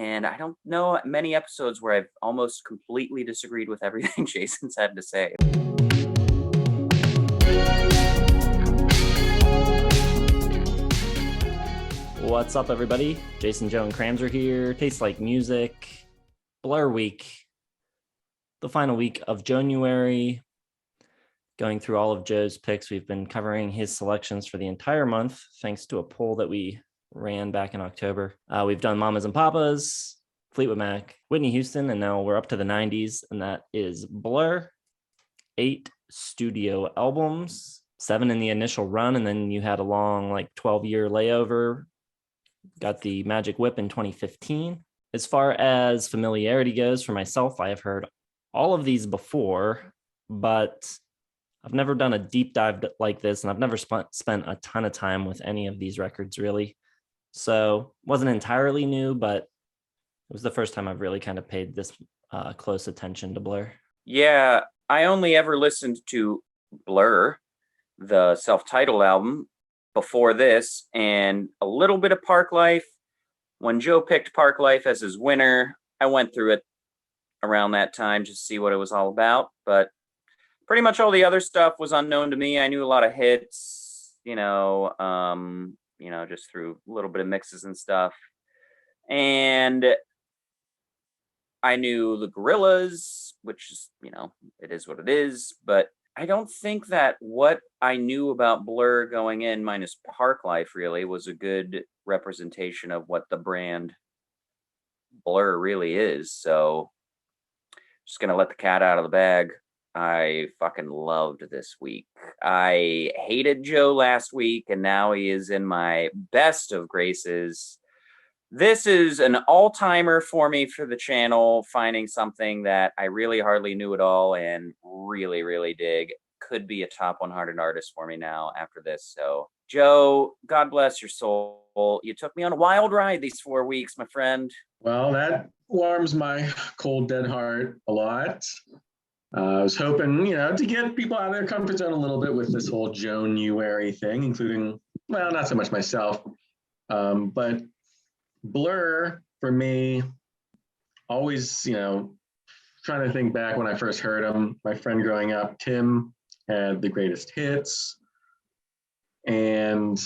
And I don't know many episodes where I've almost completely disagreed with everything Jason's had to say. What's up, everybody? Jason, Joe, and Crams are here. Tastes Like Music, Blur Week, the final week of January. Going through all of Joe's picks. We've been covering his selections for the entire month, thanks to a poll that we ran back in October. We've done Mamas and Papas, Fleetwood Mac, Whitney Houston, and now we're up to the 90s, and that is Blur. 8 studio albums, 7 in the initial run, and then you had a long 12-year layover. Got the Magic Whip in 2015. As far as familiarity goes, for myself, I have heard all of these before, but I've never done a deep dive like this, and I've never spent a ton of time with any of these records, really. So wasn't entirely new, but it was the first time I've really kind of paid this close attention to Blur. Yeah, I only ever listened to Blur, the self-titled album, before this, and a little bit of Parklife. When Joe picked Parklife as his winner, I went through it around that time just to see what it was all about, but pretty much all the other stuff was unknown to me. I knew a lot of hits, just through a little bit of mixes and stuff. And I knew the Gorillaz, which is, it is what it is, but I don't think that what I knew about Blur going in, minus Parklife, really was a good representation of what the brand Blur really is. So just going to let the cat out of the bag. I fucking loved this week. I hated Joe last week, and now he is in my best of graces. This is an all-timer for me for the channel, finding something that I really hardly knew at all and really, really dig. Could be a top 100 artist for me now after this. So, Joe, God bless your soul. You took me on a wild ride these 4 weeks, my friend. Well, that warms my cold, dead heart a lot. I was hoping, to get people out of their comfort zone a little bit with this whole January thing, including, well, not so much myself, but Blur, for me, always, trying to think back when I first heard him. My friend growing up, Tim, had the greatest hits and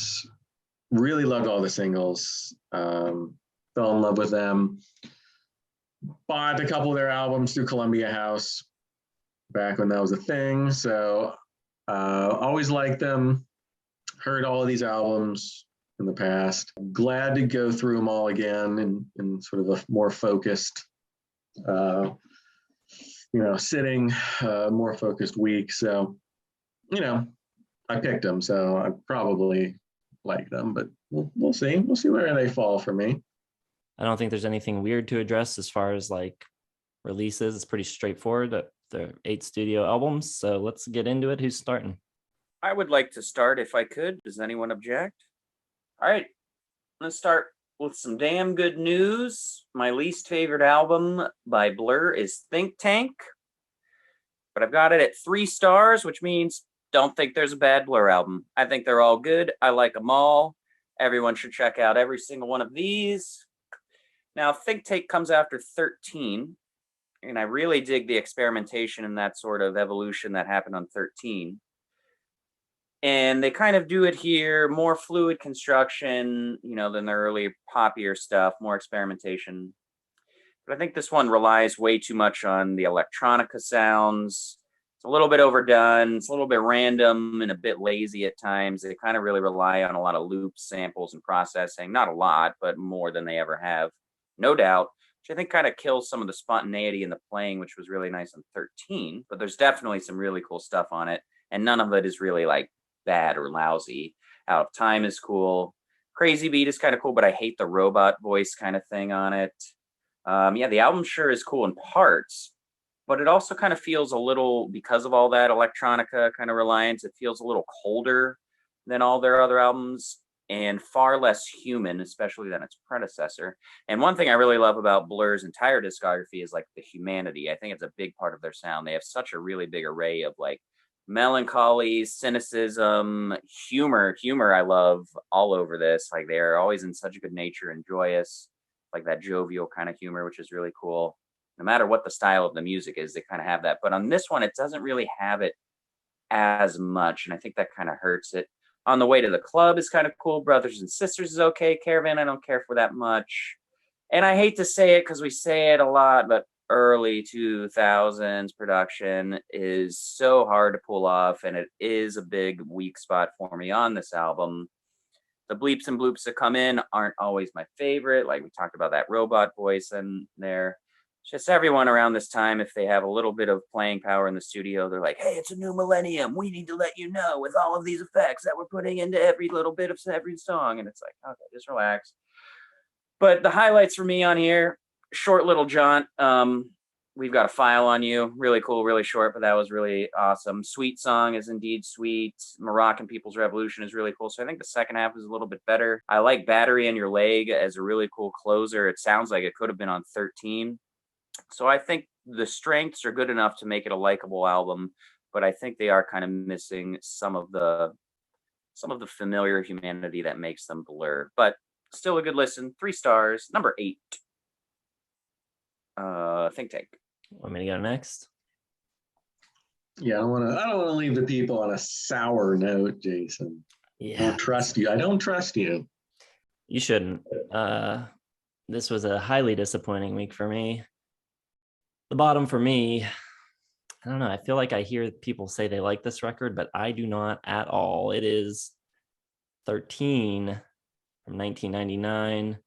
really loved all the singles. Fell in love with them. Bought a couple of their albums through Columbia House back when that was a thing. So always liked them. Heard all of these albums in the past. Glad to go through them all again in sort of a more focused, sitting, more focused week. So, I picked them, so I probably like them, but we'll see. We'll see where they fall for me. I don't think there's anything weird to address as far as releases. It's pretty straightforward. They're 8 studio albums, so let's get into it. Who's starting? I would like to start if I could. Does anyone object? All right, let's start with some damn good news. My least favorite album by Blur is Think Tank, but I've got it at 3 stars, which means don't think there's a bad Blur album. I think they're all good. I like them all. Everyone should check out every single one of these. Now, Think Tank comes after 13, and I really dig the experimentation and that sort of evolution that happened on 13. And they kind of do it here, more fluid construction, than the early poppier stuff, more experimentation. But I think this one relies way too much on the electronica sounds. It's a little bit overdone. It's a little bit random and a bit lazy at times. They kind of really rely on a lot of loops, samples, and processing. Not a lot, but more than they ever have, no doubt. Which I think kind of kills some of the spontaneity in the playing, which was really nice on 13. But there's definitely some really cool stuff on it. And none of it is really bad or lousy. Out of Time is cool. Crazy Beat is kind of cool, but I hate the robot voice kind of thing on it. The album sure is cool in parts, but it also kind of feels a little, because of all that electronica kind of reliance, it feels a little colder than all their other albums and far less human, especially than its predecessor. And one thing I really love about Blur's entire discography is the humanity. I think it's a big part of their sound. They have such a really big array of melancholy, cynicism, humor I love all over this. They're always in such good nature and joyous. like that jovial kind of humor, which is really cool. No matter what the style of the music is, they kind of have that. But on this one, it doesn't really have it as much, and I think that kind of hurts it. On the Way to the Club is kind of cool. Brothers and Sisters is okay. Caravan, I don't care for that much. And I hate to say it because we say it a lot, but early 2000s production is so hard to pull off, and it is a big weak spot for me on this album. The bleeps and bloops that come in aren't always my favorite. Like we talked about that robot voice in there. Just everyone around this time, if they have a little bit of playing power in the studio, they're like, hey, it's a new millennium. We need to let you know with all of these effects that we're putting into every little bit of every song. And it's like, okay, just relax. But the highlights for me on here, short little jaunt. We've Got a File on You. Really cool, really short, but that was really awesome. Sweet Song is indeed sweet. Moroccan People's Revolution is really cool. So I think the second half is a little bit better. I like Battery in Your Leg as a really cool closer. It sounds like it could have been on 13. So I think the strengths are good enough to make it a likable album, but I think they are kind of missing some of the familiar humanity that makes them Blur. But still a good listen. 3 stars. Number 8. Think Tank. Want me to go next? Yeah, I don't want to leave the people on a sour note, Jason. Yeah. I don't trust you. I don't trust you. You shouldn't. This was a highly disappointing week for me. The bottom for me, I don't know. I feel like I hear people say they like this record, but I do not at all. It is 13 from 1999.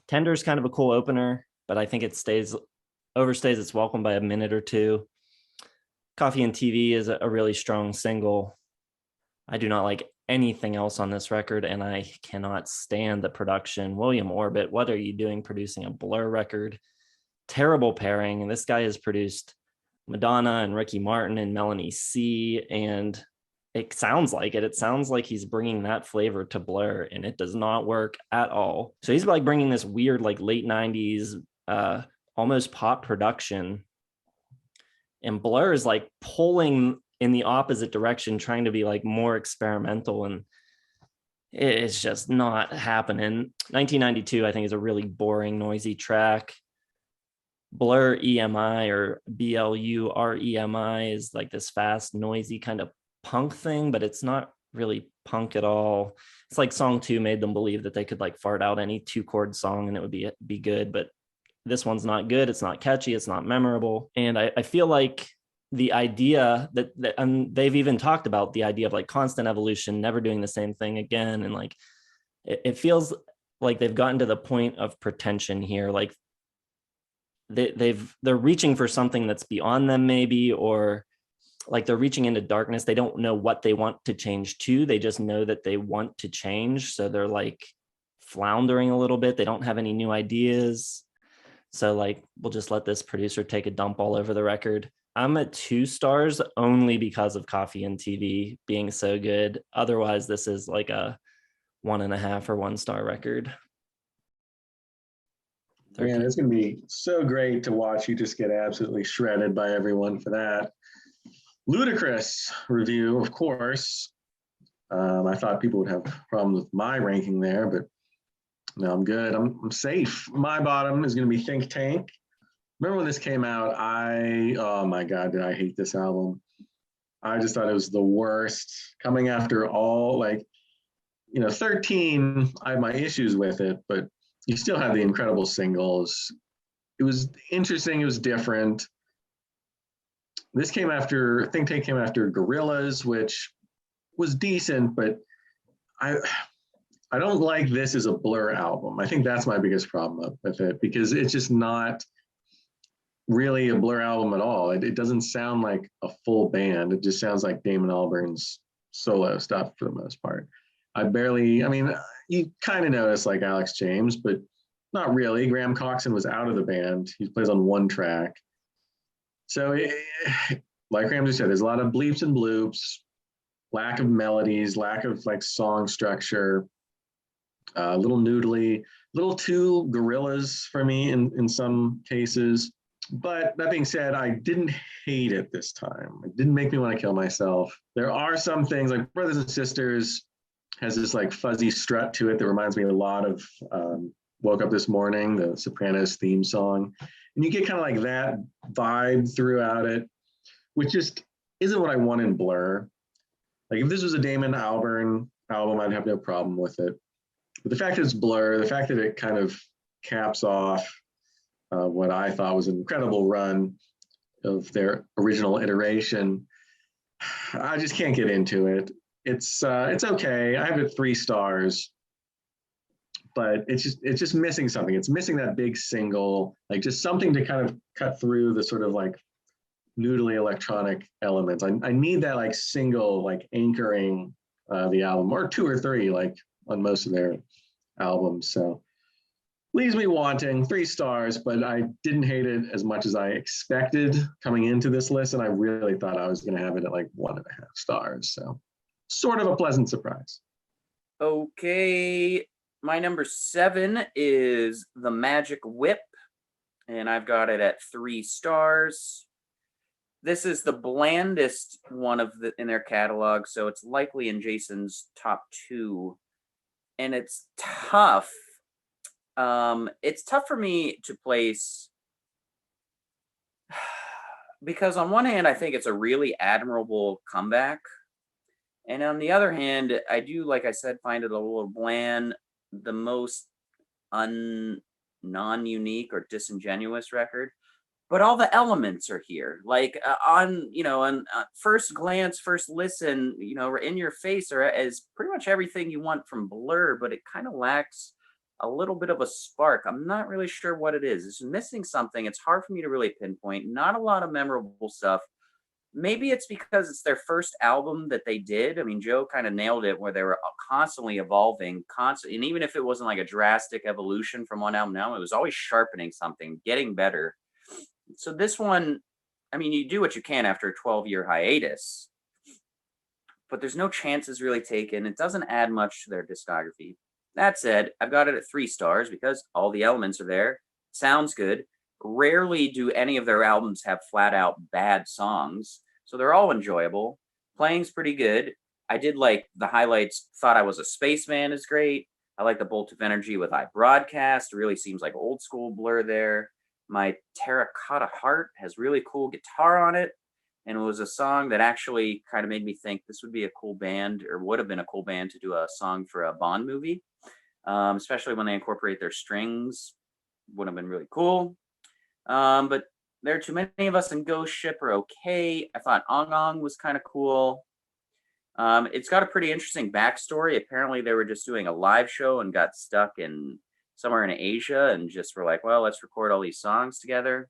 Tender's kind of a cool opener, but I think it overstays its welcome by a minute or two. Coffee and TV is a really strong single. I do not like anything else on this record, and I cannot stand the production. William Orbit, what are you doing producing a Blur record? Terrible pairing. And this guy has produced Madonna and Ricky Martin and Melanie C. And it sounds like it. It sounds like he's bringing that flavor to Blur, and it does not work at all. So he's like bringing this weird, like late 90s, almost pop production. And Blur is like pulling in the opposite direction, trying to be like more experimental. And it's just not happening. 1992, I think, is a really boring, noisy track. Blur EMI or BLUREMI is like this fast, noisy kind of punk thing, but it's not really punk at all. It's like song 2 made them believe that they could like fart out any 2-chord song and it would be good, but this one's not good. It's not catchy. It's not memorable. And I feel like the idea that they've even talked about the idea of like constant evolution, never doing the same thing again. And like, it feels like they've gotten to the point of pretension here. Like they're reaching for something that's beyond them maybe, or like they're reaching into darkness. They don't know what they want to change to. They just know that they want to change. So they're like floundering a little bit. They don't have any new ideas. So like, we'll just let this producer take a dump all over the record. I'm at 2 stars only because of Coffee and TV being so good. Otherwise, this is like a 1.5 or 1 star record. Man, it's going to be so great to watch you just get absolutely shredded by everyone for that. Ludicrous review, of course. I thought people would have problems with my ranking there, but no, I'm good. I'm safe. My bottom is going to be Think Tank. Remember when this came out, oh my God, did I hate this album. I just thought it was the worst. Coming after all, 13, I have my issues with it, but you still have the incredible singles. It was interesting. It was different. Think Tank came after Gorillaz, which was decent, but I don't like this as a Blur album. I think that's my biggest problem with it, because it's just not really a Blur album at all. It doesn't sound like a full band. It just sounds like Damon Albarn's solo stuff for the most part. You kind of notice like Alex James, but not really. Graham Coxon was out of the band. He plays on 1 track. So like Graham just said, there's a lot of bleeps and bloops, lack of melodies, lack of like song structure, a little noodly, little too Gorillaz for me in some cases. But that being said, I didn't hate it this time. It didn't make me want to kill myself. There are some things like Brothers and Sisters has this like fuzzy strut to it that reminds me a lot of Woke Up This Morning, the Sopranos theme song. And you get kind of like that vibe throughout it, which just isn't what I want in Blur. Like if this was a Damon Albarn album, I'd have no problem with it. But the fact that it's Blur, the fact that it kind of caps off what I thought was an incredible run of their original iteration, I just can't get into it. It's okay. I have it 3 stars, but it's just missing something. It's missing that big single, like just something to kind of cut through the sort of like noodly electronic elements. I need that like single, like anchoring the album, or 2 or 3, like on most of their albums. So leaves me wanting. 3 stars, but I didn't hate it as much as I expected coming into this list, and I really thought I was going to have it at like 1.5 stars. So sort of a pleasant surprise. Okay, my number 7 is The Magic Whip, and I've got it at 3 stars. This is the blandest one in their catalog, so it's likely in Jason's top 2, and it's tough. It's tough for me to place because on one hand, I think it's a really admirable comeback. And on the other hand, I do, like I said, find it a little bland, the most non-unique or disingenuous record. But all the elements are here. Like on first glance, first listen, in your face is pretty much everything you want from Blur, but it kind of lacks a little bit of a spark. I'm not really sure what it is. It's missing something. It's hard for me to really pinpoint. Not a lot of memorable stuff. Maybe it's because it's their first album that they did. I mean, Joe kind of nailed it where they were constantly evolving, and even if it wasn't like a drastic evolution from one album to another, it was always sharpening something, getting better. So this one, I mean, you do what you can after a 12-year hiatus, but there's no chances really taken. It doesn't add much to their discography. That said, I've got it at 3 stars because all the elements are there. Sounds good. Rarely do any of their albums have flat out bad songs, so they're all enjoyable. Playing's pretty good. I did like the highlights. Thought I Was a Spaceman is great. I like the Bolt of Energy with I Broadcast. It really seems like old school Blur there. My Terracotta Heart has really cool guitar on it, and it was a song that actually kind of made me think this would be a cool band, or would have been a cool band to do a song for a Bond movie, especially when they incorporate their strings. Would have been really cool. But There Are Too Many of Us and Ghost Ship are okay. I thought Ong Ong was kind of cool. It's got a pretty interesting backstory. Apparently, they were just doing a live show and got stuck in somewhere in Asia and just were like, well, let's record all these songs together.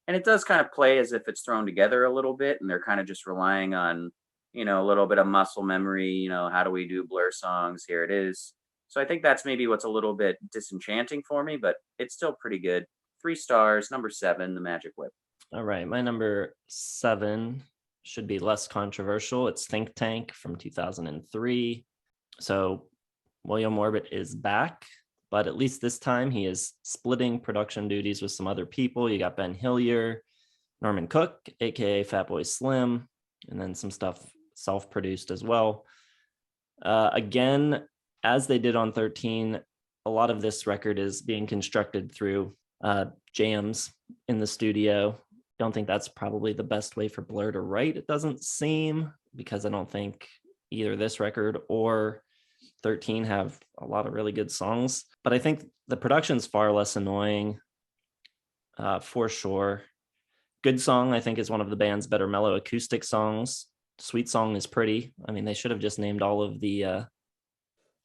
And it does kind of play as if it's thrown together a little bit, and they're kind of just relying on, a little bit of muscle memory, how do we do Blur songs? Here it is. So I think that's maybe what's a little bit disenchanting for me, but it's still pretty good. 3 stars, number 7, The Magic Whip. All right, my number 7 should be less controversial. It's Think Tank from 2003. So William Orbit is back, but at least this time he is splitting production duties with some other people. You got Ben Hillier, Norman Cook, aka Fatboy Slim, and then some stuff self-produced as well. Again, as they did on 13, a lot of this record is being constructed through jams in the studio. Don't think that's probably the best way for Blur to write, it doesn't seem, because I don't think either this record or 13 have a lot of really good songs. But I think the production's far less annoying, for sure. Good Song, I think, is one of the band's better mellow acoustic songs. Sweet Song is pretty. I mean, they should have just named all of the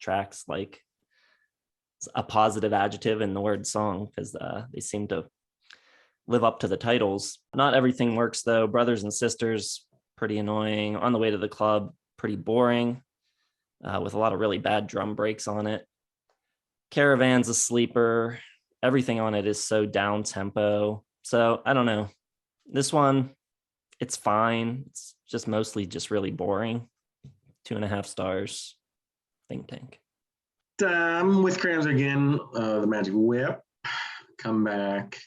tracks like a positive adjective in the word song, because they seem to live up to the titles. Not everything works, though. Brothers and Sisters, pretty annoying. On the Way to the Club, pretty boring, with a lot of really bad drum breaks on it. Caravan's a sleeper. Everything on it is so down tempo. So I don't know. This one, it's fine. It's just mostly just really boring. 2.5 stars. Think Tank. I'm with Krams again. The Magic Whip, comeback.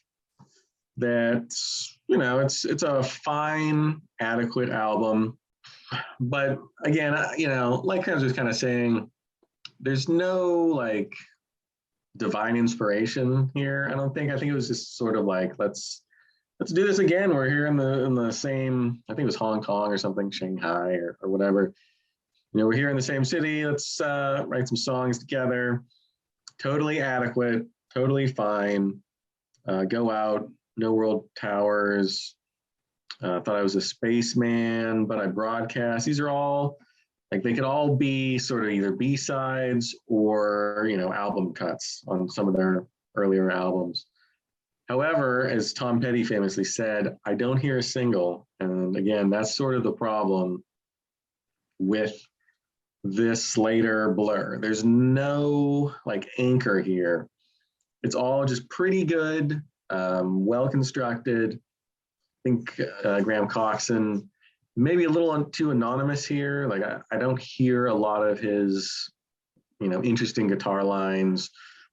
That's, it's a fine, adequate album. But again, like Krams was kind of saying, there's no like divine inspiration here. I think it was just sort of like, let's do this again. We're here in the same, I think it was Hong Kong or something, Shanghai or whatever. We're here in the same city. Let's write some songs together. Totally adequate, totally fine. Go out, no world towers. Thought I was a spaceman, but I broadcast. These are all, like, they could all be sort of either B-sides or, album cuts on some of their earlier albums. However, as Tom Petty famously said, I don't hear a single. And again, that's sort of the problem with this later Blur. There's no like anchor here. It's all just pretty good, well constructed. I think Graham Coxon, maybe a little too anonymous here. Like I don't hear a lot of his, interesting guitar lines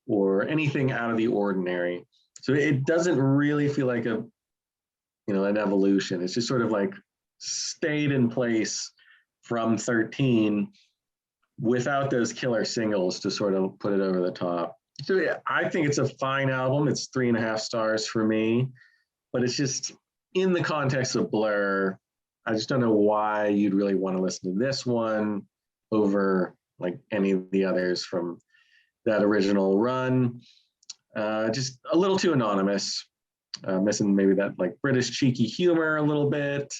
or anything out of the ordinary. So it doesn't really feel like an evolution. It's just sort of like stayed in place from 13 without those killer singles to sort of put it over the top. So yeah, I think it's a fine album. It's 3.5 stars for me, but it's just in the context of Blur, I just don't know why you'd really want to listen to this one over like any of the others from that original run. Just a little too anonymous, missing maybe that like British cheeky humor a little bit.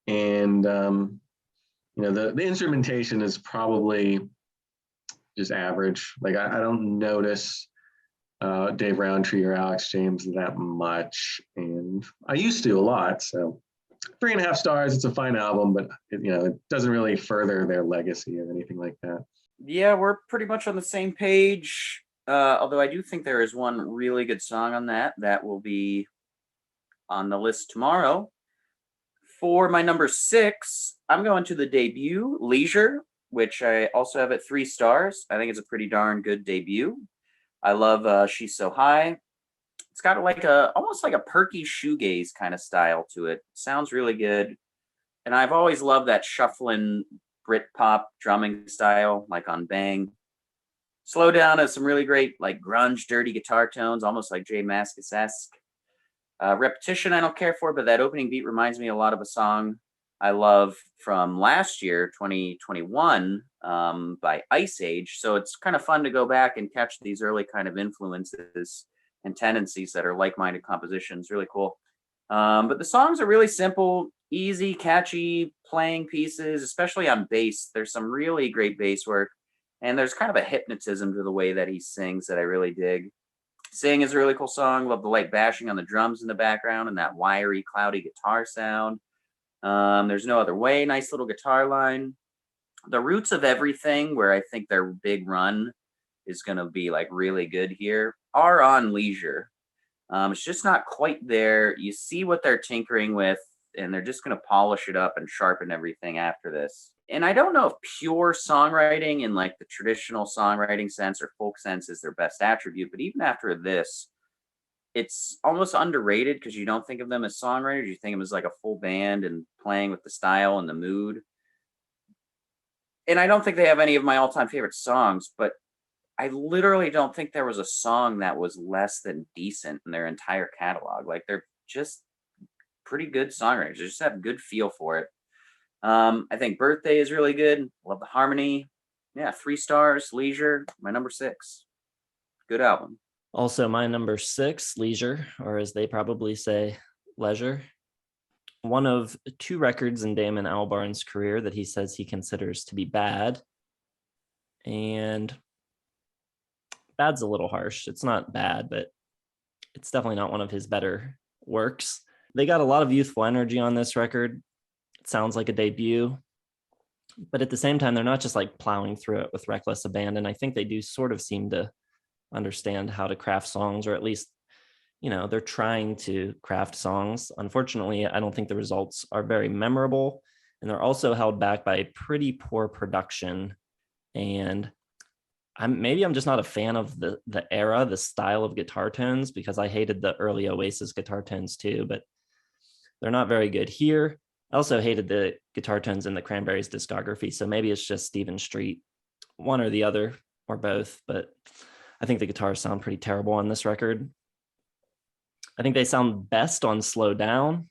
And, the instrumentation is probably just average. Like I don't notice Dave Rowntree or Alex James that much. And I used to a lot. So 3.5 stars, it's a fine album, but it doesn't really further their legacy or anything like that. Yeah, we're pretty much on the same page. Although I do think there is one really good song on that will be on the list tomorrow. For my number 6, I'm going to the debut, Leisure, which I also have at 3 stars. I think it's a pretty darn good debut. I love She's So High. It's got almost like a perky shoegaze kind of style to it. Sounds really good. And I've always loved that shuffling Britpop drumming style, like on Bang. Slow Down has some really great, like grunge, dirty guitar tones, almost like Jay Mascis-esque. Repetition I don't care for, but that opening beat reminds me a lot of a song I love from last year, 2021, by Ice Age. So it's kind of fun to go back and catch these early kind of influences and tendencies that are like-minded compositions. Really cool. But the songs are really simple, easy, catchy playing pieces, especially on bass. There's some really great bass work. And there's kind of a hypnotism to the way that he sings that I really dig. Sing is a really cool song. Love the light bashing on the drums in the background and that wiry, cloudy guitar sound. There's No Other Way, nice little guitar line. The Roots of Everything, where I think their big run is going to be like really good here, are on Leisure. It's just not quite there. You see what they're tinkering with, and they're just going to polish it up and sharpen everything after this. And I don't know if pure songwriting in like the traditional songwriting sense or folk sense is their best attribute, but even after this, it's almost underrated because you don't think of them as songwriters. You think of them as like a full band and playing with the style and the mood. And I don't think they have any of my all-time favorite songs, but I literally don't think there was a song that was less than decent in their entire catalog. Like they're just pretty good songwriters. They just have a good feel for it. I think Birthday is really good. Love the harmony. Yeah, 3 stars. Leisure, my number 6. Good album. Also, my number 6, Leisure, or as they probably say, Leisure. One of 2 records in Damon Albarn's career that he says he considers to be bad. And bad's a little harsh. It's not bad, but it's definitely not one of his better works. They got a lot of youthful energy on this record. It sounds like a debut, but at the same time, they're not just like plowing through it with reckless abandon. I think they do sort of seem to understand how to craft songs, or at least, they're trying to craft songs. Unfortunately, I don't think the results are very memorable, and they're also held back by pretty poor production. And I'm just not a fan of the era, the style of guitar tones, because I hated the early Oasis guitar tones too, but they're not very good here. I also hated the guitar tones in the Cranberries discography, so maybe it's just Stephen Street, one or the other, or both. But I think the guitars sound pretty terrible on this record. I think they sound best on Slow Down,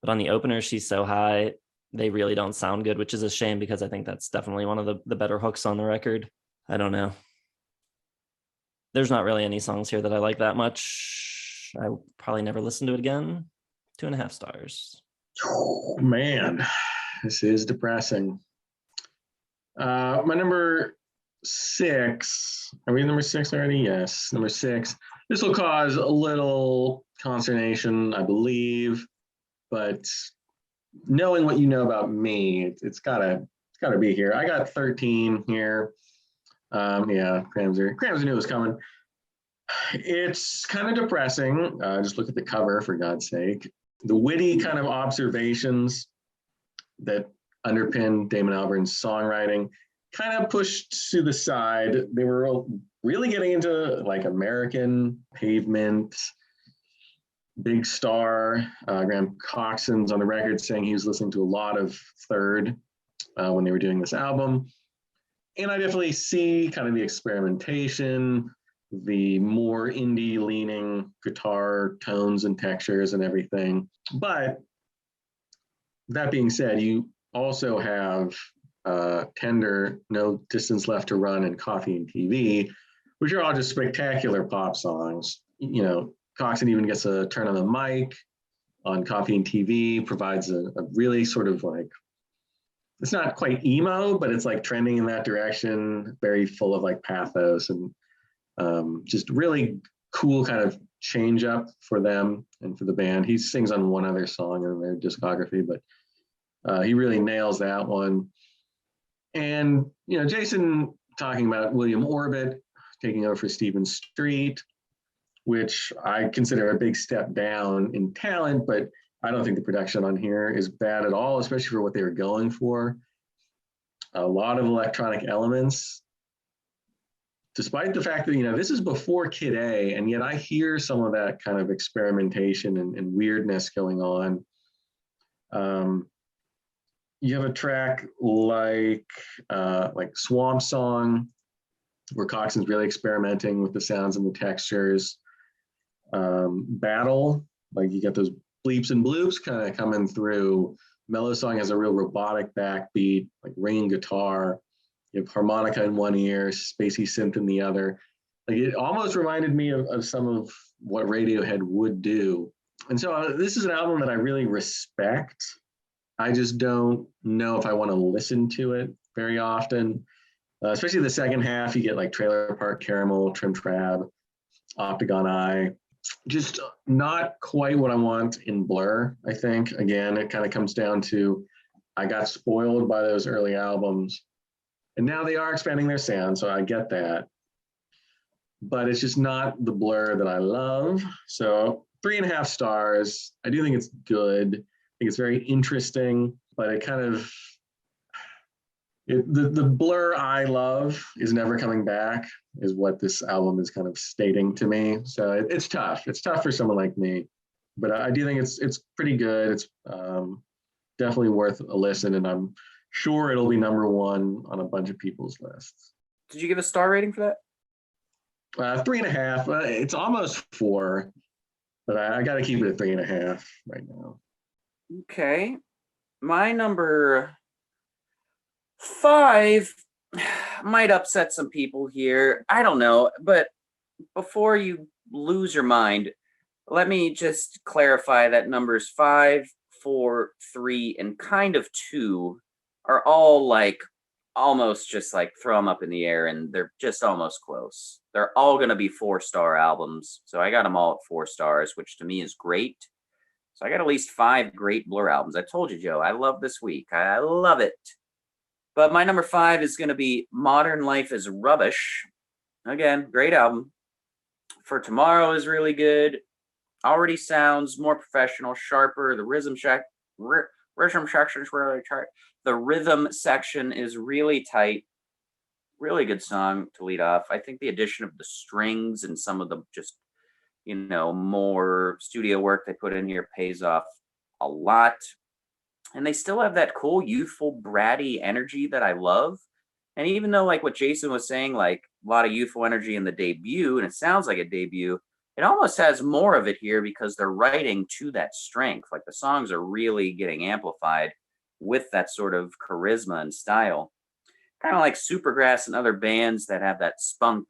but on the opener, She's So High, they really don't sound good, which is a shame because I think that's definitely one of the better hooks on the record. I don't know. There's not really any songs here that I like that much. I will probably never listen to it again. 2.5 stars. Oh, man, this is depressing. My number 6. Are we number 6 already? Yes, number 6. This will cause a little consternation, I believe, but knowing what you know about me, it's gotta be here. I got 13 here. Yeah, Cramser knew it was coming. It's kind of depressing. Just look at the cover, for God's sake. The witty kind of observations that underpin Damon Albarn's songwriting kind of pushed to the side. They were really getting into like American Pavement, Big Star. Graham Coxon's on the record saying he was listening to a lot of Third when they were doing this album. And I definitely see kind of the experimentation, the more indie leaning guitar tones and textures and everything. But that being said, you also have Tender, No Distance Left to Run, and Coffee and TV, which are all just spectacular pop songs. You know, Coxon even gets a turn on the mic on Coffee and TV, provides a really sort of like, it's not quite emo, but it's like trending in that direction, very full of like pathos and just really cool kind of change up for them and for the band. He sings on one other song in their discography, but he really nails that one. And, you know, Jason talking about William Orbit taking over for Stephen Street, which I consider a big step down in talent, but I don't think the production on here is bad at all, especially for what they were going for. A lot of electronic elements, despite the fact that, you know, this is before Kid A, and yet I hear some of that kind of experimentation and weirdness going on. You have a track like Swamp Song, where Coxon's really experimenting with the sounds and the textures. Battle, like you get those bleeps and bloops kind of coming through. Mellow Song has a real robotic backbeat, like ringing guitar. You have harmonica in one ear, spacey synth in the other. Like it almost reminded me of some of what Radiohead would do. And so this is an album that I really respect. I just don't know if I want to listen to it very often. Especially the second half, you get like Trailer Park Caramel, Trim Trab, Octagon Eye. Just not quite what I want in Blur, I think. Again, it kind of comes down to I got spoiled by those early albums. And now they are expanding their sound, so I get that. But it's just not the Blur that I love. So 3.5 stars. I do think it's good. I think it's very interesting, but it kind of, the Blur I love is never coming back, is what this album is kind of stating to me. So it's tough. It's tough for someone like me, but I do think it's pretty good. It's definitely worth a listen, and I'm sure it'll be number 1 on a bunch of people's lists. Did you give a star rating for that? 3.5. It's almost 4, but I got to keep it at 3.5 right now. Okay. My number 5 might upset some people here. I don't know. But before you lose your mind, let me just clarify that numbers 5, 4, 3, and kind of 2 are all like almost just like throw them up in the air, and they're just almost close. They're all going to be 4-star albums. So I got them all at 4 stars, which to me is great. So I got at least 5 great Blur albums. I told you, Joe, I love this week. I love it. But my number 5 is going to be Modern Life is Rubbish. Again, great album. For Tomorrow is really good. Already sounds more professional, sharper. The rhythm section is really tight. The rhythm section is really tight. Really good song to lead off. I think the addition of the strings and some of the just, you know, more studio work they put in here pays off a lot. And they still have that cool, youthful, bratty energy that I love. And even though, like what Jason was saying, like a lot of youthful energy in the debut, and it sounds like a debut, it almost has more of it here because they're writing to that strength. Like the songs are really getting amplified with that sort of charisma and style. Kind of like Supergrass and other bands that have that spunk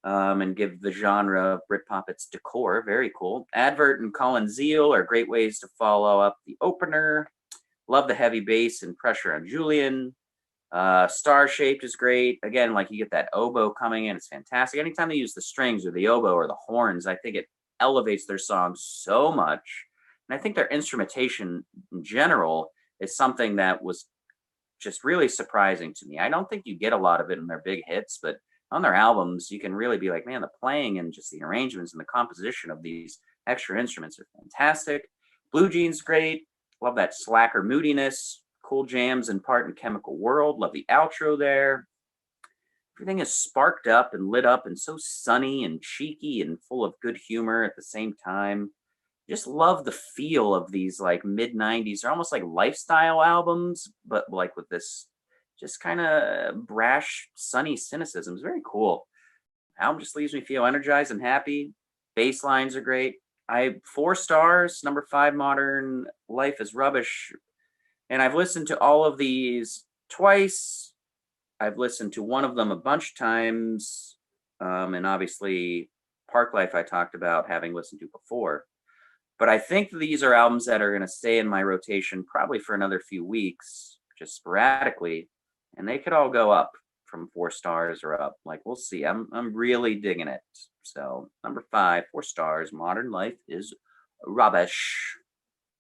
and give the genre of Britpop its decor. Very cool. Advert and Colin Zeal are great ways to follow up the opener. Love the heavy bass and pressure on Julian. Star Shaped is great. Again, like you get that oboe coming in, it's fantastic. Anytime they use the strings or the oboe or the horns, I think it elevates their songs so much. And I think their instrumentation in general is something that was just really surprising to me. I don't think you get a lot of it in their big hits, but on their albums, you can really be like, man, the playing and just the arrangements and the composition of these extra instruments are fantastic. Blue Jeans, great. Love that slacker moodiness. Cool jams and part in Chemical World. Love the outro there. Everything is sparked up and lit up and so sunny and cheeky and full of good humor at the same time. Just love the feel of these like mid 90s. They're almost like lifestyle albums, but like with this just kind of brash, sunny cynicism. It's very cool. Album just leaves me feel energized and happy. Bass lines are great. 4 stars. Number 5, Modern Life is Rubbish. And I've listened to all of these twice. I've listened to one of them a bunch of times. And obviously, Parklife I talked about having listened to before. But I think these are albums that are going to stay in my rotation probably for another few weeks, just sporadically. And they could all go up from 4 stars or up. Like, we'll see. I'm really digging it. So, number 5, 4 stars, Modern Life is Rubbish.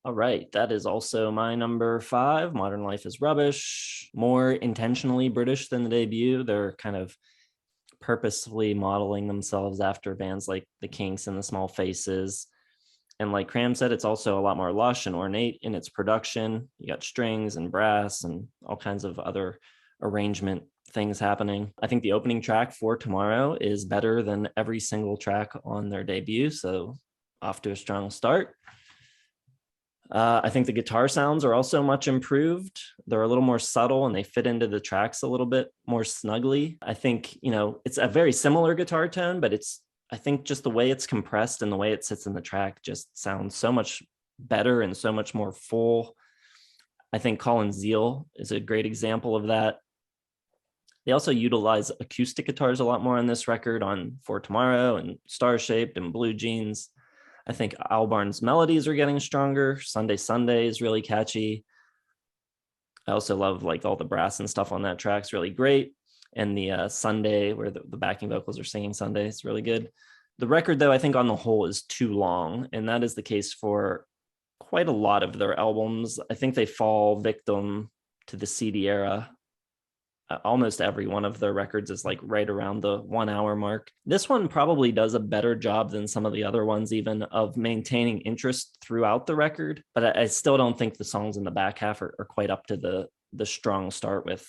All right, that is also my number 5. Modern Life is Rubbish. More intentionally British than the debut. They're kind of purposefully modeling themselves after bands like the Kinks and the Small Faces. And like Cram said, it's also a lot more lush and ornate in its production. You got strings and brass and all kinds of other arrangement things happening. I think the opening track for Tomorrow is better than every single track on their debut. So off to a strong start. I think the guitar sounds are also much improved. They're a little more subtle and they fit into the tracks a little bit more snugly. I think, it's a very similar guitar tone, but I think just the way it's compressed and the way it sits in the track just sounds so much better and so much more full. I think Colin Zeal is a great example of that. They also utilize acoustic guitars a lot more on this record on For Tomorrow and Star Shaped and Blue Jeans. I think Albarn's melodies are getting stronger. Sunday Sunday is really catchy. I also love like all the brass and stuff on that track. It's really great. And the Sunday where the backing vocals are singing Sunday is really good. The record, though, I think on the whole is too long. And that is the case for quite a lot of their albums. I think they fall victim to the CD era. Almost every one of their records is like right around the 1 hour mark. This one probably does a better job than some of the other ones, even of maintaining interest throughout the record. But I still don't think the songs in the back half are quite up to the strong start with,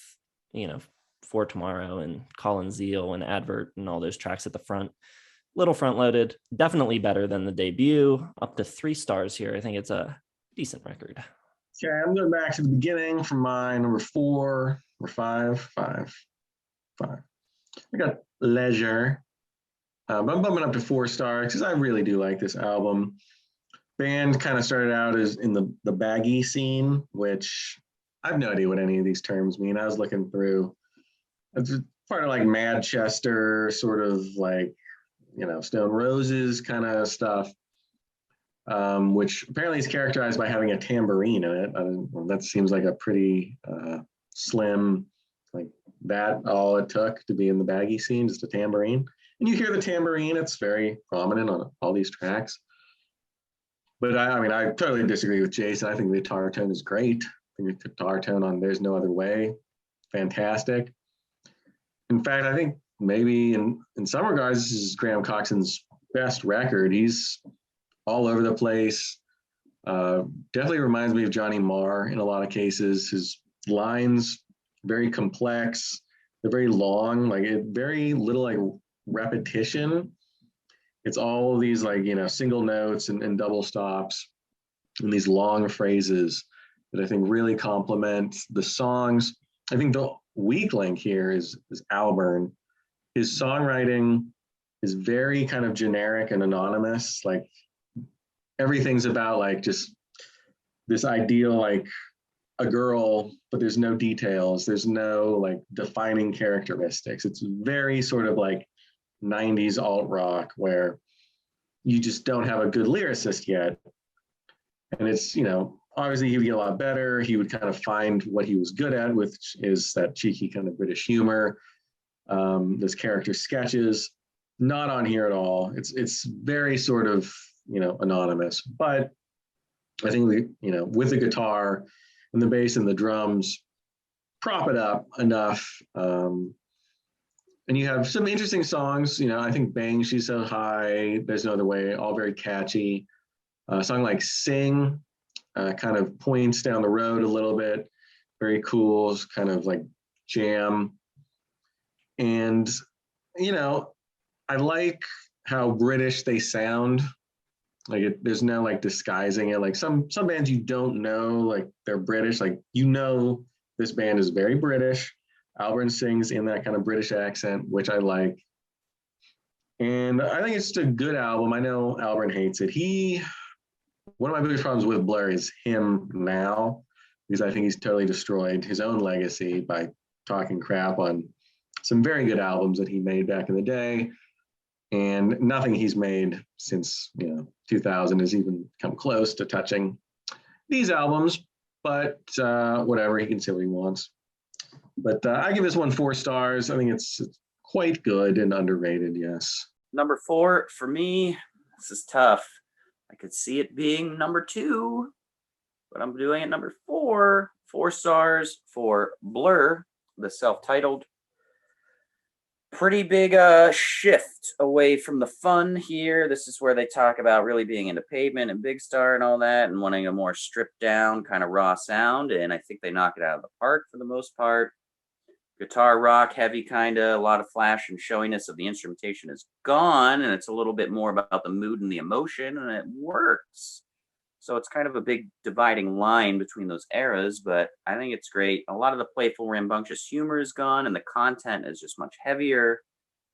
For Tomorrow and Colin Zeal and Advert and all those tracks at the front. Little front loaded, definitely better than the debut. Up to 3 stars here. I think it's a decent record. Okay, I'm going back to the beginning for my number 4 or 5. I got Leisure. But I'm bumping up to 4 stars because I really do like this album. Band kind of started out as in the baggy scene, which I have no idea what any of these terms mean. I was looking through. It's part of like Madchester, sort of like, Stone Roses kind of stuff. Which apparently is characterized by having a tambourine in it. That seems like a pretty slim, like that all it took to be in the baggy scene, just a tambourine. And you hear the tambourine, it's very prominent on all these tracks. But I totally disagree with Jason. I think the guitar tone is great. I think the guitar tone on There's No Other Way, fantastic. In fact, I think maybe in some regards, this is Graham Coxon's best record. He's all over the place. Definitely reminds me of Johnny Marr in a lot of cases. His lines, very complex. They're very long, like very little like repetition. It's all of these like, single notes and double stops and these long phrases that I think really complement the songs. I think the weak link here is Albarn. His songwriting is very kind of generic and anonymous. Like everything's about like just this ideal, like a girl, but there's no details. There's no like defining characteristics. It's very sort of like 90s alt rock where you just don't have a good lyricist yet. And it's, you know, obviously he would get a lot better. He would kind of find what he was good at, which is that cheeky kind of British humor. Those character sketches, not on here at all. It's very sort of, you know, anonymous. But I think we, you know, with the guitar and the bass and the drums, prop it up enough. And you have some interesting songs. You know, I think "Bang She's So High," "There's No Other Way," all very catchy. A song like "Sing" kind of points down the road a little bit. Very cool, kind of like jam. And, you know, I like how British they sound. Like there's no like disguising it. Like some bands you don't know, like they're British. Like, you know, this band is very British. Albarn sings in that kind of British accent, which I like. And I think it's just a good album. I know Albarn hates it. One of my biggest problems with Blur is him now, because I think he's totally destroyed his own legacy by talking crap on some very good albums that he made back in the day. And nothing he's made since, you know, 2000 has even come close to touching these albums. But whatever, he can say what he wants. But I give this one 4 stars. I think it's quite good and underrated, yes. Number 4 for me, this is tough. I could see it being number 2, but I'm doing it number 4. 4 stars for Blur, the self-titled. Pretty big shift away from the fun here. This is where they talk about really being into Pavement and Big Star and all that, and wanting a more stripped down kind of raw sound. And I think they knock it out of the park for the most part. Guitar rock, heavy kind of, a lot of flash and showiness of the instrumentation is gone, and it's a little bit more about the mood and the emotion, and it works. So it's kind of a big dividing line between those eras, but I think it's great. A lot of the playful, rambunctious humor is gone, and the content is just much heavier,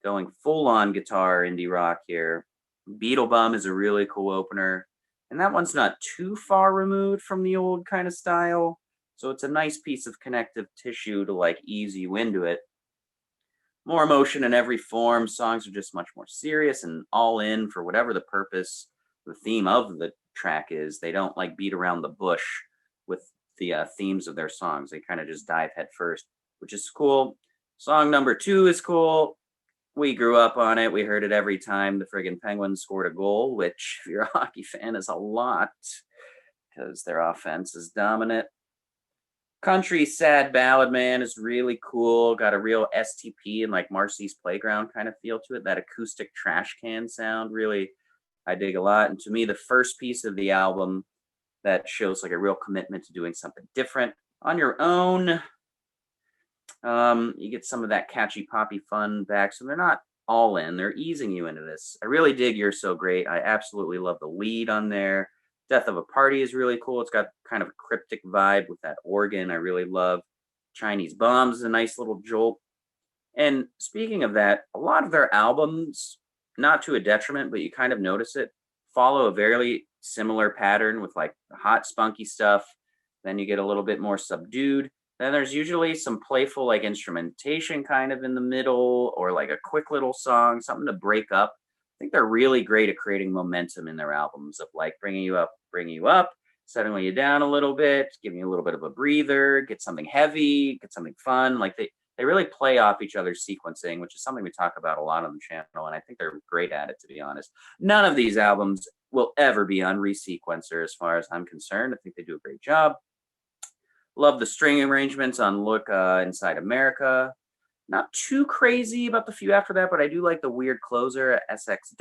going full-on guitar indie rock here. Beetlebum is a really cool opener, and that one's not too far removed from the old kind of style. So it's a nice piece of connective tissue to like ease you into it. More emotion in every form. Songs are just much more serious and all in for whatever the purpose, the theme of the track is. They don't like beat around the bush with the themes of their songs. They kind of just dive head first, which is cool. Song number 2 is cool. We grew up on it. We heard it every time the friggin' Penguins scored a goal, which if you're a hockey fan is a lot because their offense is dominant. Country sad ballad, man, is really cool. Got a real STP and like Marcy's Playground kind of feel to it. That acoustic trash can sound, really, I dig a lot. And to me, the first piece of the album that shows like a real commitment to doing something different on your own. You get some of that catchy poppy fun back. So they're not all in. They're easing you into this. I really dig You're So Great. I absolutely love the lead on there. Death of a Party is really cool. It's got kind of a cryptic vibe with that organ I really love. Chinese Bombs is a nice little jolt. And speaking of that, a lot of their albums, not to a detriment, but you kind of notice it, follow a very similar pattern with like hot, spunky stuff. Then you get a little bit more subdued. Then there's usually some playful like instrumentation kind of in the middle, or like a quick little song, something to break up. I think they're really great at creating momentum in their albums of like bringing you up, settling you down a little bit, giving you a little bit of a breather, get something heavy, get something fun. Like they really play off each other's sequencing, which is something we talk about a lot on the channel. And I think they're great at it, to be honest. None of these albums will ever be on Resequencer as far as I'm concerned. I think they do a great job. Love the string arrangements on Look Inside America. Not too crazy about the few after that, but I do like the weird closer, Essex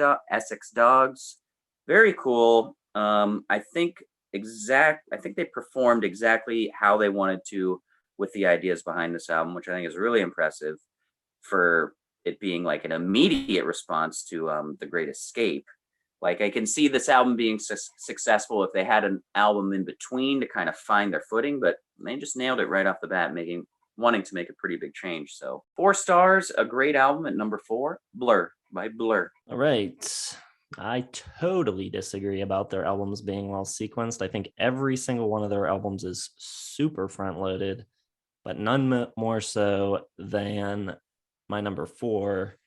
Dogs. Very cool. I think they performed exactly how they wanted to with the ideas behind this album, which I think is really impressive for it being like an immediate response to The Great Escape. Like I can see this album being successful if they had an album in between to kind of find their footing, but they just nailed it right off the bat, making wanting to make a pretty big change. So 4 stars, a great album at number 4, Blur by Blur. All right. I totally disagree about their albums being well sequenced. I think every single one of their albums is super front loaded, but none more so than my number 4,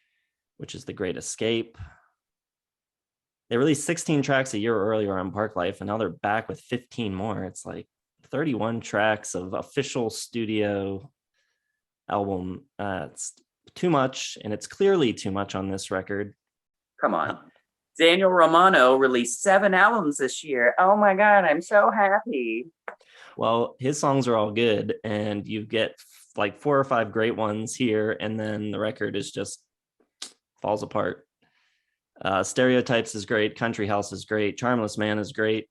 which is The Great Escape. They released 16 tracks a year earlier on Parklife, and now they're back with 15 more. It's like 31 tracks of official studio album. It's too much, and it's clearly too much on this record. Come on. Daniel Romano released 7 albums this year. Oh my God, I'm so happy. Well, his songs are all good, and you get like 4 or 5 great ones here, and then the record is just falls apart. Stereotypes is great. Country House is great. Charmless Man is great.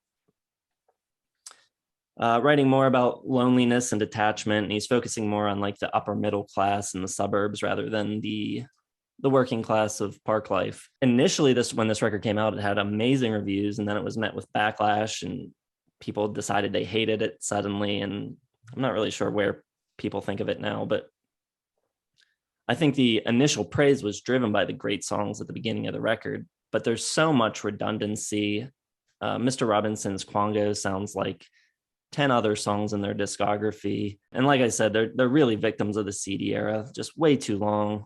Writing more about loneliness and detachment, and he's focusing more on like the upper middle class in the suburbs rather than the working class of Parklife. Initially, when this record came out, it had amazing reviews, and then it was met with backlash, and people decided they hated it suddenly. And I'm not really sure where people think of it now, but I think the initial praise was driven by the great songs at the beginning of the record, but there's so much redundancy. Mr. Robinson's Quango sounds like 10 other songs in their discography. And like I said, they're really victims of the CD era, just way too long,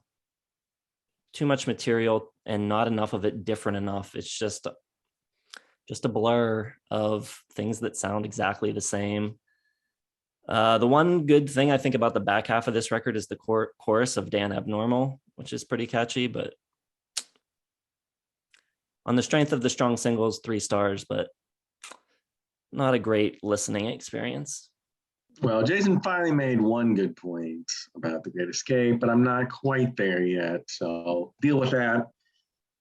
too much material, and not enough of it different enough. It's just a blur of things that sound exactly the same. The one good thing I think about the back half of this record is the chorus of Dan Abnormal, which is pretty catchy, but on the strength of the strong singles, 3 stars, but not a great listening experience. Well, Jason finally made one good point about The Great Escape, but I'm not quite there yet. So I'll deal with that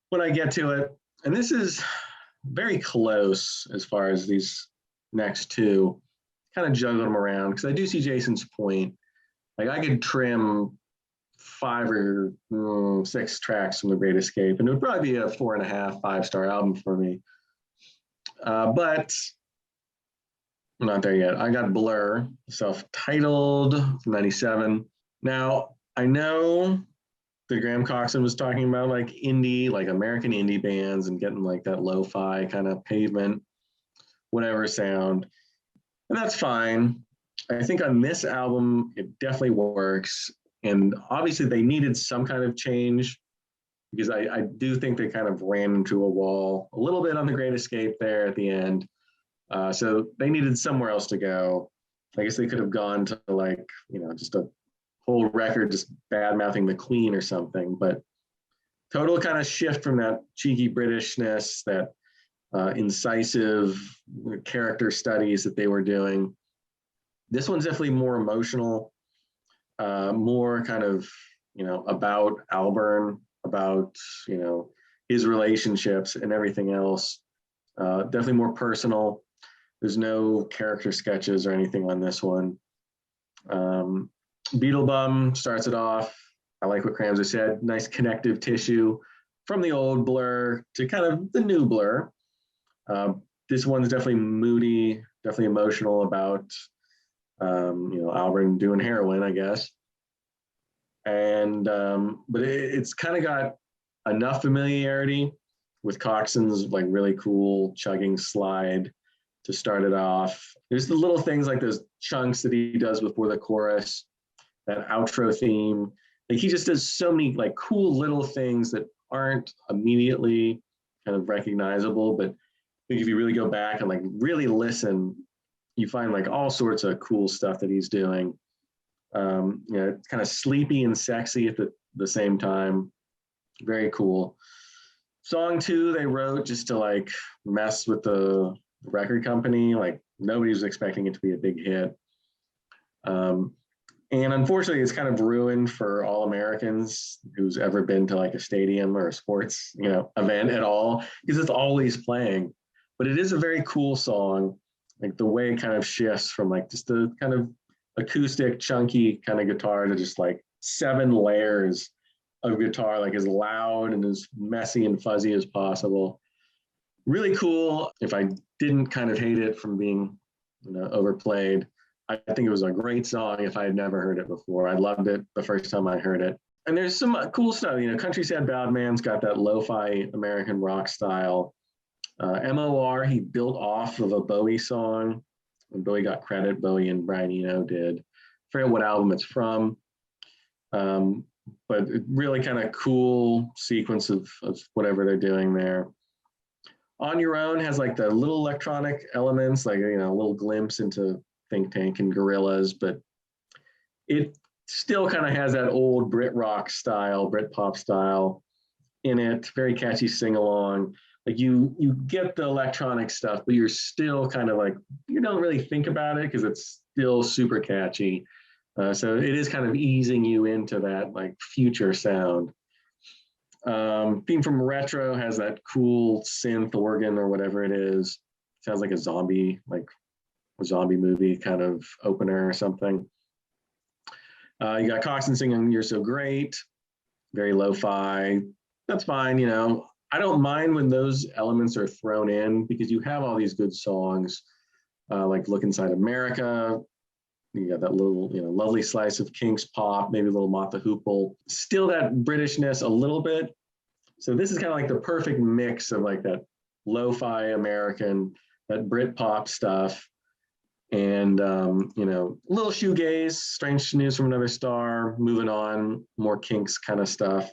when I get to it. And this is very close as far as these next 2. Kind of juggle them around because I do see Jason's point. Like I could trim 5 or 6 tracks from The Great Escape, and it would probably be a 4.5, 5-star album for me. But I'm not there yet. I got Blur, self-titled from '97. Now I know that Graham Coxon was talking about like indie, like American indie bands, and getting like that lo-fi kind of pavement, whatever sound. And that's fine. I think on this album, it definitely works. And obviously they needed some kind of change because I do think they kind of ran into a wall a little bit on The Great Escape there at the end. So they needed somewhere else to go. I guess they could have gone to like, just a whole record, just bad mouthing the Queen or something, but total kind of shift from that cheeky Britishness, that incisive character studies that they were doing. This one's definitely more emotional, more kind of, about Albarn, about, his relationships and everything else. Definitely more personal. There's no character sketches or anything on this one. Beetlebum starts it off. I like what Cramsey said, nice connective tissue from the old Blur to kind of the new Blur. This one's definitely moody, definitely emotional about, Albarn doing heroin, I guess. And, but it's kind of got enough familiarity with Coxon's like really cool chugging slide to start it off. There's the little things like those chunks that he does before the chorus, that outro theme. Like he just does so many like cool little things that aren't immediately kind of recognizable, but if you really go back and like really listen, you find like all sorts of cool stuff that he's doing. It's kind of sleepy and sexy at the same time. Very cool. Song 2 they wrote just to like mess with the record company. Like nobody was expecting it to be a big hit. And unfortunately, it's kind of ruined for all Americans who's ever been to like a stadium or a sports, event at all, because it's always playing. But it is a very cool song. Like the way it kind of shifts from like just the kind of acoustic, chunky kind of guitar to just like 7 layers of guitar, like as loud and as messy and fuzzy as possible. Really cool. If I didn't kind of hate it from being, overplayed, I think it was a great song if I had never heard it before. I loved it the first time I heard it. And there's some cool stuff. Country Sad Bad Man's got that lo-fi American rock style. MOR, he built off of a Bowie song. When Bowie got credit, Bowie and Brian Eno did. I forget what album it's from. But really kind of cool sequence of whatever they're doing there. On Your Own has like the little electronic elements, like, a little glimpse into Think Tank and Gorillaz, but it still kind of has that old Brit rock style, Britpop style in it. Very catchy sing along. Like you get the electronic stuff, but you're still kind of like, you don't really think about it because it's still super catchy. So it is kind of easing you into that like future sound. Theme from Retro has that cool synth organ or whatever it is. Sounds like a zombie movie kind of opener or something. You got Coxon singing You're So Great, very lo-fi. That's fine, I don't mind when those elements are thrown in because you have all these good songs like Look Inside America. You got that little, lovely slice of Kinks pop, maybe a little Mott the Hoople. Still that Britishness a little bit. So this is kind of like the perfect mix of like that lo-fi American, that Britpop stuff, and little shoegaze, Strange News from Another Star, Moving On, more Kinks kind of stuff.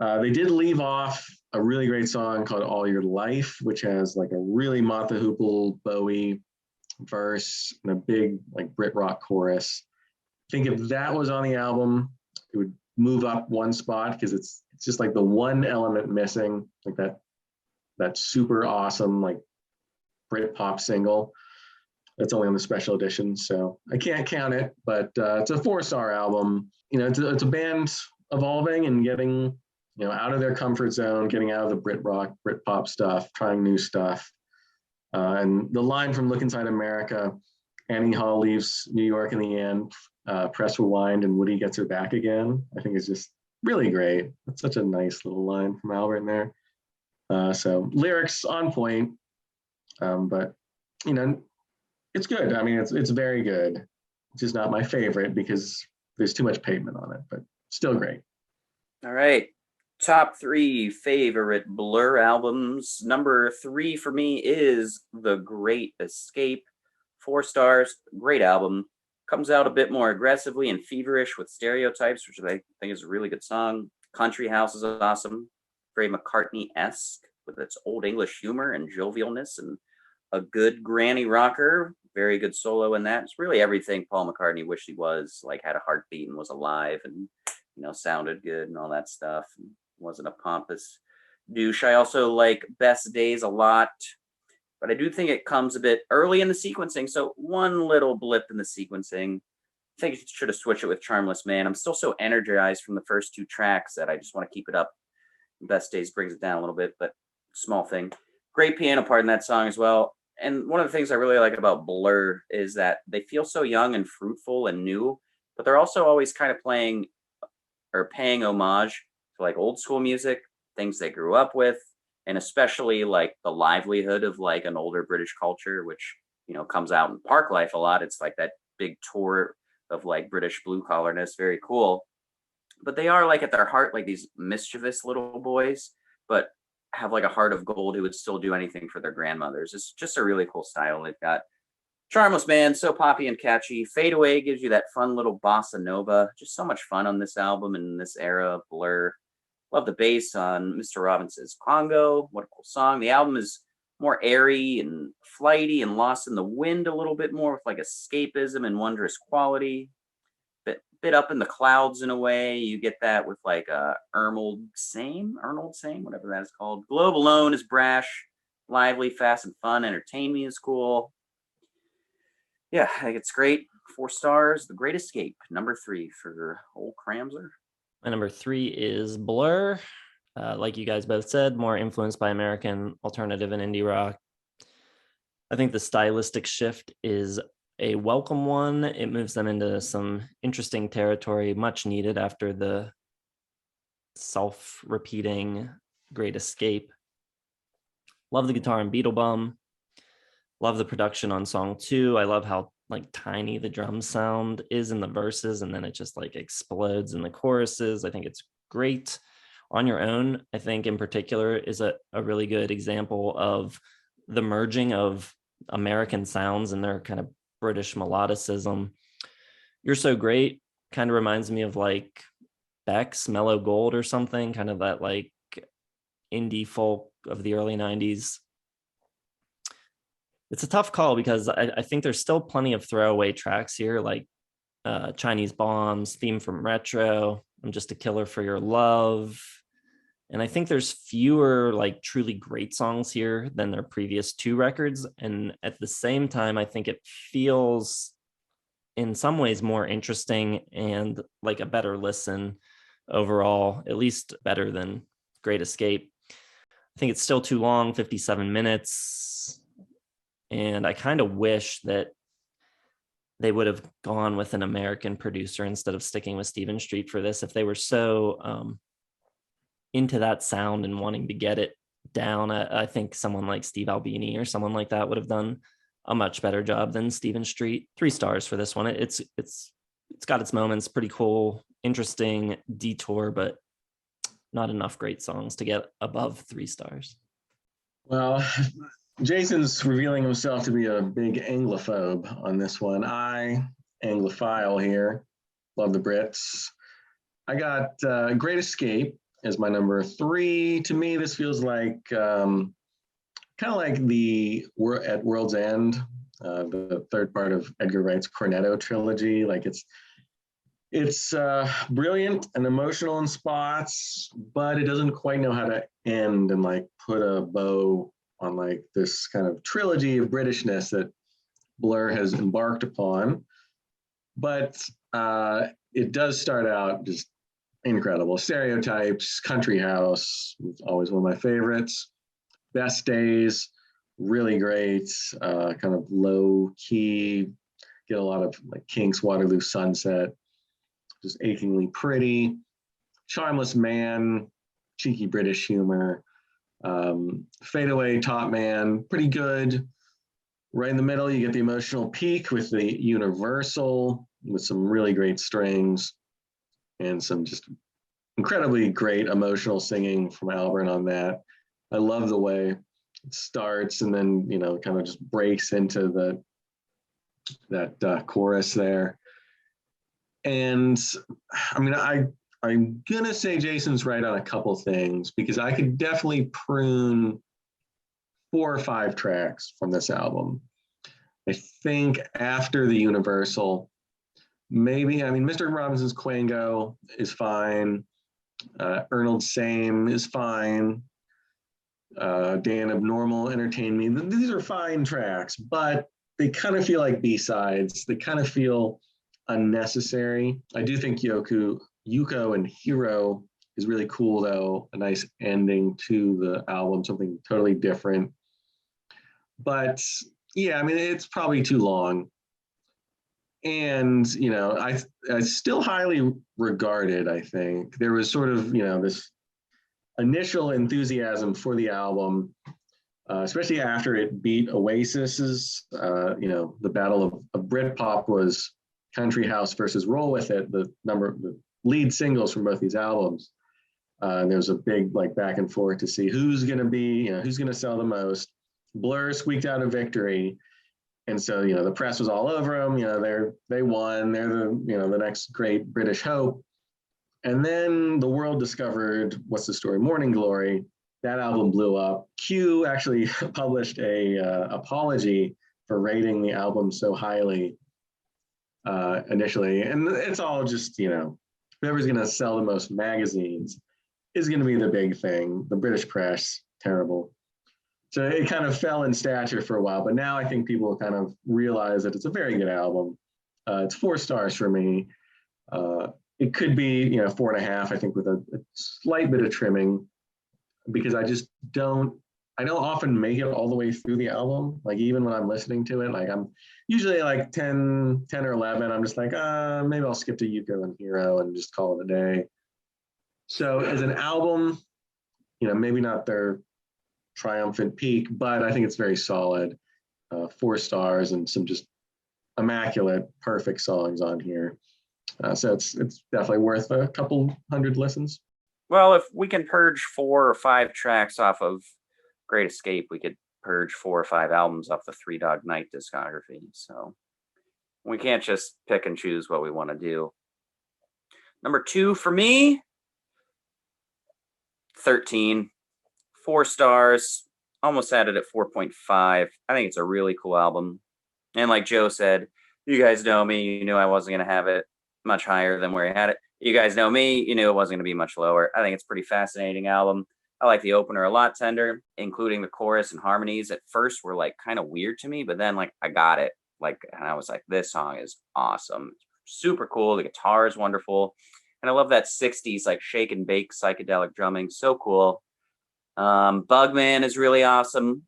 They did leave off a really great song called All Your Life, which has like a really Mott the Hoople, Bowie verse and a big like Brit rock chorus. I think if that was on the album, it would move up one spot because it's just like the one element missing, like that super awesome like Britpop single. That's only on the special edition, so I can't count it, but it's a 4-star album. It's a band evolving and getting out of their comfort zone, getting out of the Brit rock, Britpop stuff, trying new stuff. And the line from Look Inside America, Annie Hall leaves New York in the end, press rewind, and Woody gets her back again, I think is just really great. That's such a nice little line from Albert there. So lyrics on point, but it's good. I mean, it's very good. It's just not my favorite because there's too much pavement on it, but still great. All right. Top 3 favorite Blur albums. Number 3 for me is The Great Escape. 4 stars. Great album. Comes out a bit more aggressively and feverish with Stereotypes, which I think is a really good song. Country House is awesome. Very McCartney-esque with its old English humor and jovialness, and a good granny rocker. Very good solo in that. It's really everything Paul McCartney wished he was, like had a heartbeat and was alive and sounded good and all that stuff. And wasn't a pompous douche. I also like Best Days a lot, but I do think it comes a bit early in the sequencing. So one little blip in the sequencing. I think you should have switched it with Charmless Man. I'm still so energized from the first 2 tracks that I just want to keep it up. Best Days brings it down a little bit, but small thing. Great piano part in that song as well. And one of the things I really like about Blur is that they feel so young and fruitful and new, but they're also always kind of playing or paying homage to like old school music, things they grew up with, and especially like the livelihood of like an older British culture, which comes out in Parklife a lot. It's like that big tour of like British blue collarness, very cool. But they are like at their heart like these mischievous little boys, but have like a heart of gold who would still do anything for their grandmothers. It's just a really cool style they've got. Charmless Man, so poppy and catchy. Fade Away gives you that fun little bossa nova. Just so much fun on this album and in this era of Blur. Love the bass on Mr. Robinson's Congo. What a cool song. The album is more airy and flighty and lost in the wind a little bit more with like escapism and wondrous quality. Bit up in the clouds in a way. You get that with like Arnold Same, whatever that is called. Globe Alone is brash, lively, fast and fun. Entertain Me is cool. Yeah, I think it's great. 4 stars. The Great Escape, number 3 for old Cramser. My number 3 is Blur. Like you guys both said, more influenced by American alternative and indie rock. I think the stylistic shift is a welcome one. It moves them into some interesting territory, much needed after the self-repeating Great Escape. Love the guitar and Beetlebum. Love the production on song 2. I love how like tiny the drum sound is in the verses, and then it just like explodes in the choruses. I think it's great. On Your Own, I think in particular, is a really good example of the merging of American sounds and their kind of British melodicism. You're So Great kind of reminds me of like Beck's Mellow Gold or something, kind of that like indie folk of the early 90s. It's a tough call because I think there's still plenty of throwaway tracks here, like Chinese Bombs, Theme from Retro, I'm Just a Killer for Your Love. And I think there's fewer like truly great songs here than their previous two records. And at the same time, I think it feels in some ways more interesting and like a better listen overall, at least better than Great Escape. I think it's still too long, 57 minutes. And I kind of wish that they would have gone with an American producer instead of sticking with Stephen Street for this. If they were so into that sound and wanting to get it down, I think someone like Steve Albini or someone like that would have done a much better job than Stephen Street. 3 stars for this one. It's got its moments, pretty cool, interesting detour, but not enough great songs to get above 3 stars. Well, Jason's revealing himself to be a big Anglophobe on this one. Anglophile here, love the Brits. I got Great Escape as my number 3. To me, this feels like kind of like the at World's End, the third part of Edgar Wright's Cornetto trilogy. Like it's brilliant and emotional in spots, but it doesn't quite know how to end and like put a bow on like this kind of trilogy of Britishness that Blur has embarked upon. But it does start out just incredible. Stereotypes, Country House, always one of my favorites. Best Days, really great, kind of low key, get a lot of like Kinks, Waterloo Sunset, just achingly pretty. Charmless Man, cheeky British humor. Fade Away, Top Man, pretty good. Right in the middle, you get the emotional peak with the Universal, with some really great strings and some just incredibly great emotional singing from Albarn on that. I love the way it starts and then, kind of just breaks into that chorus there. And I mean, I'm gonna say Jason's right on a couple things because I could definitely prune 4 or 5 tracks from this album. I think after the Universal, maybe, Mr. Robinson's Quango is fine. Arnold's Same is fine. Dan Abnormal, Entertain Me. These are fine tracks, but they kind of feel like B-sides. They kind of feel unnecessary. I do think Yuko and Hero is really cool, though. A nice ending to the album, something totally different. But yeah, it's probably too long. And, I still highly regarded, I think. There was sort of, this initial enthusiasm for the album, especially after it beat Oasis's, the Battle of Britpop was Country House versus Roll With It, the lead singles from both these albums. There was a big back and forth to see who's going to sell the most. Blur squeaked out a victory. And so, the press was all over them. They won. They're the next great British hope. And then the world discovered What's the Story? Morning Glory. That album blew up. Q actually published a apology for rating the album so highly initially. And it's all just, whoever's going to sell the most magazines is going to be the big thing. The British press, terrible. So it kind of fell in stature for a while, but now I think people kind of realize that it's a very good album. It's 4 stars for me. It could be, 4.5, I think, with a slight bit of trimming, because I don't often make it all the way through the album. Like even when I'm listening to it, like I'm usually like 10 or 11. I'm just like, maybe I'll skip to Yuko and Hero and just call it a day. So as an album, maybe not their triumphant peak, but I think it's very solid. 4 stars and some just immaculate, perfect songs on here. So it's definitely worth a couple hundred listens. Well, if we can purge 4 or 5 tracks off of Great Escape, we could purge 4 or 5 albums off the Three Dog Night discography. So we can't just pick and choose what we want to do. Number 2 for me, 13, 4 stars, almost had it at 4.5. I think it's a really cool album. And like Joe said, you guys know me, you knew I wasn't going to have it much higher than where I had it. You guys know me, you knew it wasn't going to be much lower. I think it's a pretty fascinating album. I like the opener a lot, Tender, including the chorus and harmonies at first were like kind of weird to me, but then like I got it. Like, and I was like, this song is awesome. Super cool. The guitar is wonderful. And I love that 60s like shake and bake psychedelic drumming. So cool. Bugman is really awesome.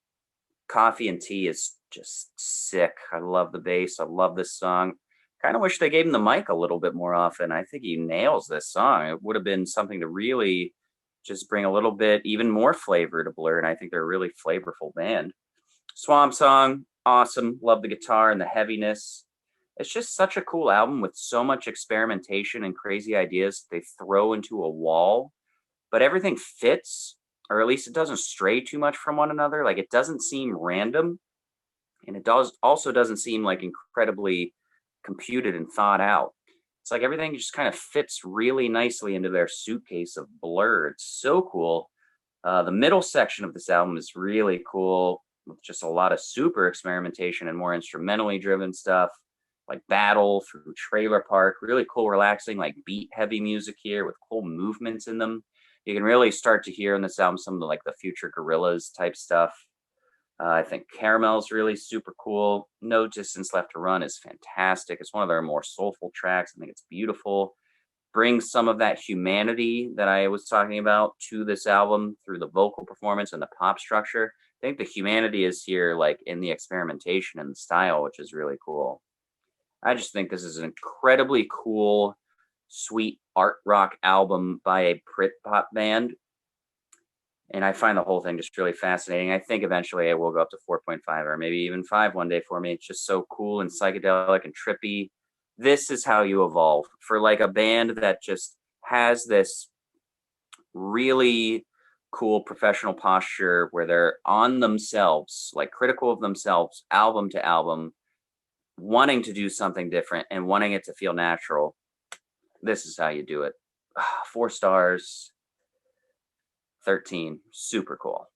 Coffee and Tea is just sick. I love the bass. I love this song. Kind of wish they gave him the mic a little bit more often. I think he nails this song. It would have been something to really just bring a little bit even more flavor to Blur, and I think they're a really flavorful band. Swamp Song, awesome. Love the guitar and the heaviness. It's just such a cool album with so much experimentation and crazy ideas they throw into a wall, but everything fits, or at least it doesn't stray too much from one another. Like, it doesn't seem random, and it also doesn't seem like incredibly computed and thought out. It's like everything just kind of fits really nicely into their suitcase of Blur. It's so cool. The middle section of this album is really cool, with just a lot of super experimentation and more instrumentally driven stuff, like Battle through Trailer Park. Really cool, relaxing, like beat heavy music here with cool movements in them. You can really start to hear in this album some of the, like the future Gorillaz type stuff. I think Caramel's really super cool. No Distance Left to Run is fantastic. It's one of their more soulful tracks. I think it's beautiful. Brings some of that humanity that I was talking about to this album through the vocal performance and the pop structure. I think the humanity is here, like in the experimentation and the style, which is really cool. I just think this is an incredibly cool, sweet art rock album by a Britpop band. And I find the whole thing just really fascinating. I think eventually it will go up to 4.5 or maybe even 5 one day for me. It's just so cool and psychedelic and trippy. This is how you evolve for like a band that just has this really cool professional posture where they're on themselves, like critical of themselves, album to album, wanting to do something different and wanting it to feel natural. This is how you do it. 4 stars. 13, super cool.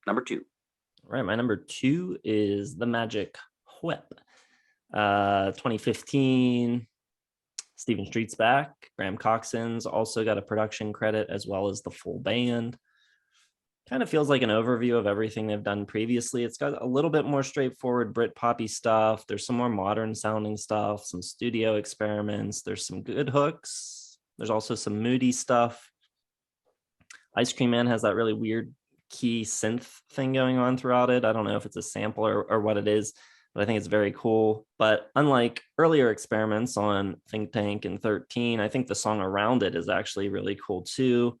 Number 2. All right, my number 2 is The Magic Whip. 2015, Stephen Street's back. Graham Coxon's also got a production credit as well as the full band. Kind of feels like an overview of everything they've done previously. It's got a little bit more straightforward Britpoppy stuff. There's some more modern sounding stuff, some studio experiments. There's some good hooks. There's also some moody stuff. Ice Cream Man has that really weird key synth thing going on throughout it. I don't know if it's a sample or what it is, but I think it's very cool. But unlike earlier experiments on Think Tank and 13, I think the song around it is actually really cool too.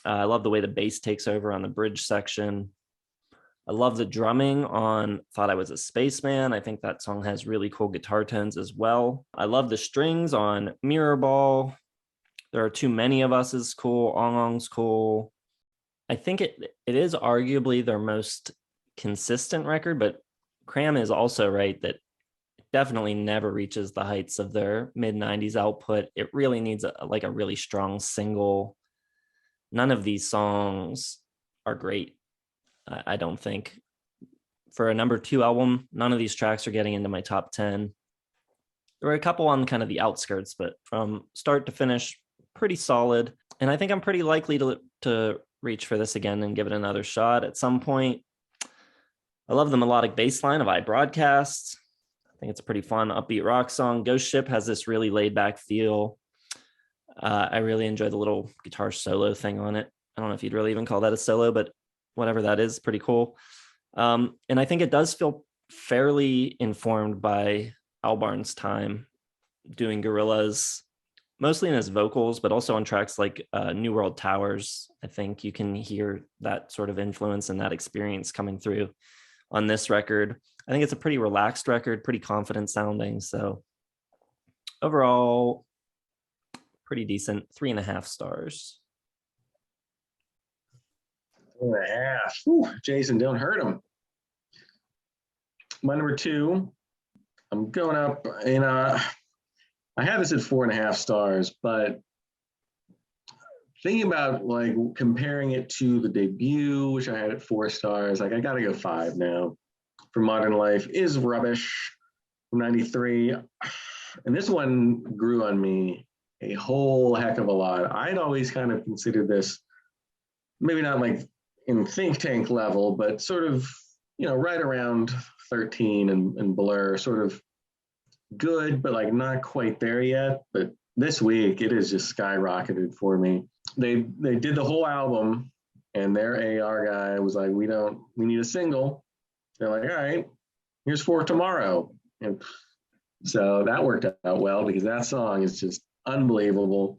I love the way the bass takes over on the bridge section. I love the drumming on Thought I Was a Spaceman. I think that song has really cool guitar tones as well. I love the strings on Mirror Ball. There Are Too Many of Us is cool. Ong Ong's cool. I think it is arguably their most consistent record, but Cram is also right that it definitely never reaches the heights of their mid-90s output. It really needs a really strong single. None of these songs are great, I don't think. For a number 2 album, none of these tracks are getting into my top 10. There were a couple on kind of the outskirts, but from start to finish, pretty solid. And I think I'm pretty likely to reach for this again and give it another shot at some point. I love the melodic bass line of iBroadcast. I think it's a pretty fun, upbeat rock song. Ghost Ship has this really laid back feel. I really enjoy the little guitar solo thing on it. I don't know if you'd really even call that a solo, but whatever that is, pretty cool. And I think it does feel fairly informed by Albarn's time doing Gorillaz, mostly in his vocals, but also on tracks like New World Towers. I think you can hear that sort of influence and that experience coming through on this record. I think it's a pretty relaxed record, pretty confident sounding. So overall, pretty decent. 3.5 stars. 4.5. Whew, Jason, don't hurt him. My number 2, I'm going up, and I had this at 4.5 stars, but thinking about like comparing it to the debut, which I had at 4 stars, like I got to go 5 now. For Modern Life is Rubbish from 93. And this one grew on me a whole heck of a lot. I'd always kind of considered this, maybe not like in think tank level, but sort of, right around 13 and Blur, sort of good, but like not quite there yet. But this week, it has just skyrocketed for me. They did the whole album, and their AR guy was like, we need a single. They're like, all right, here's For Tomorrow. And so that worked out well because that song is just unbelievable.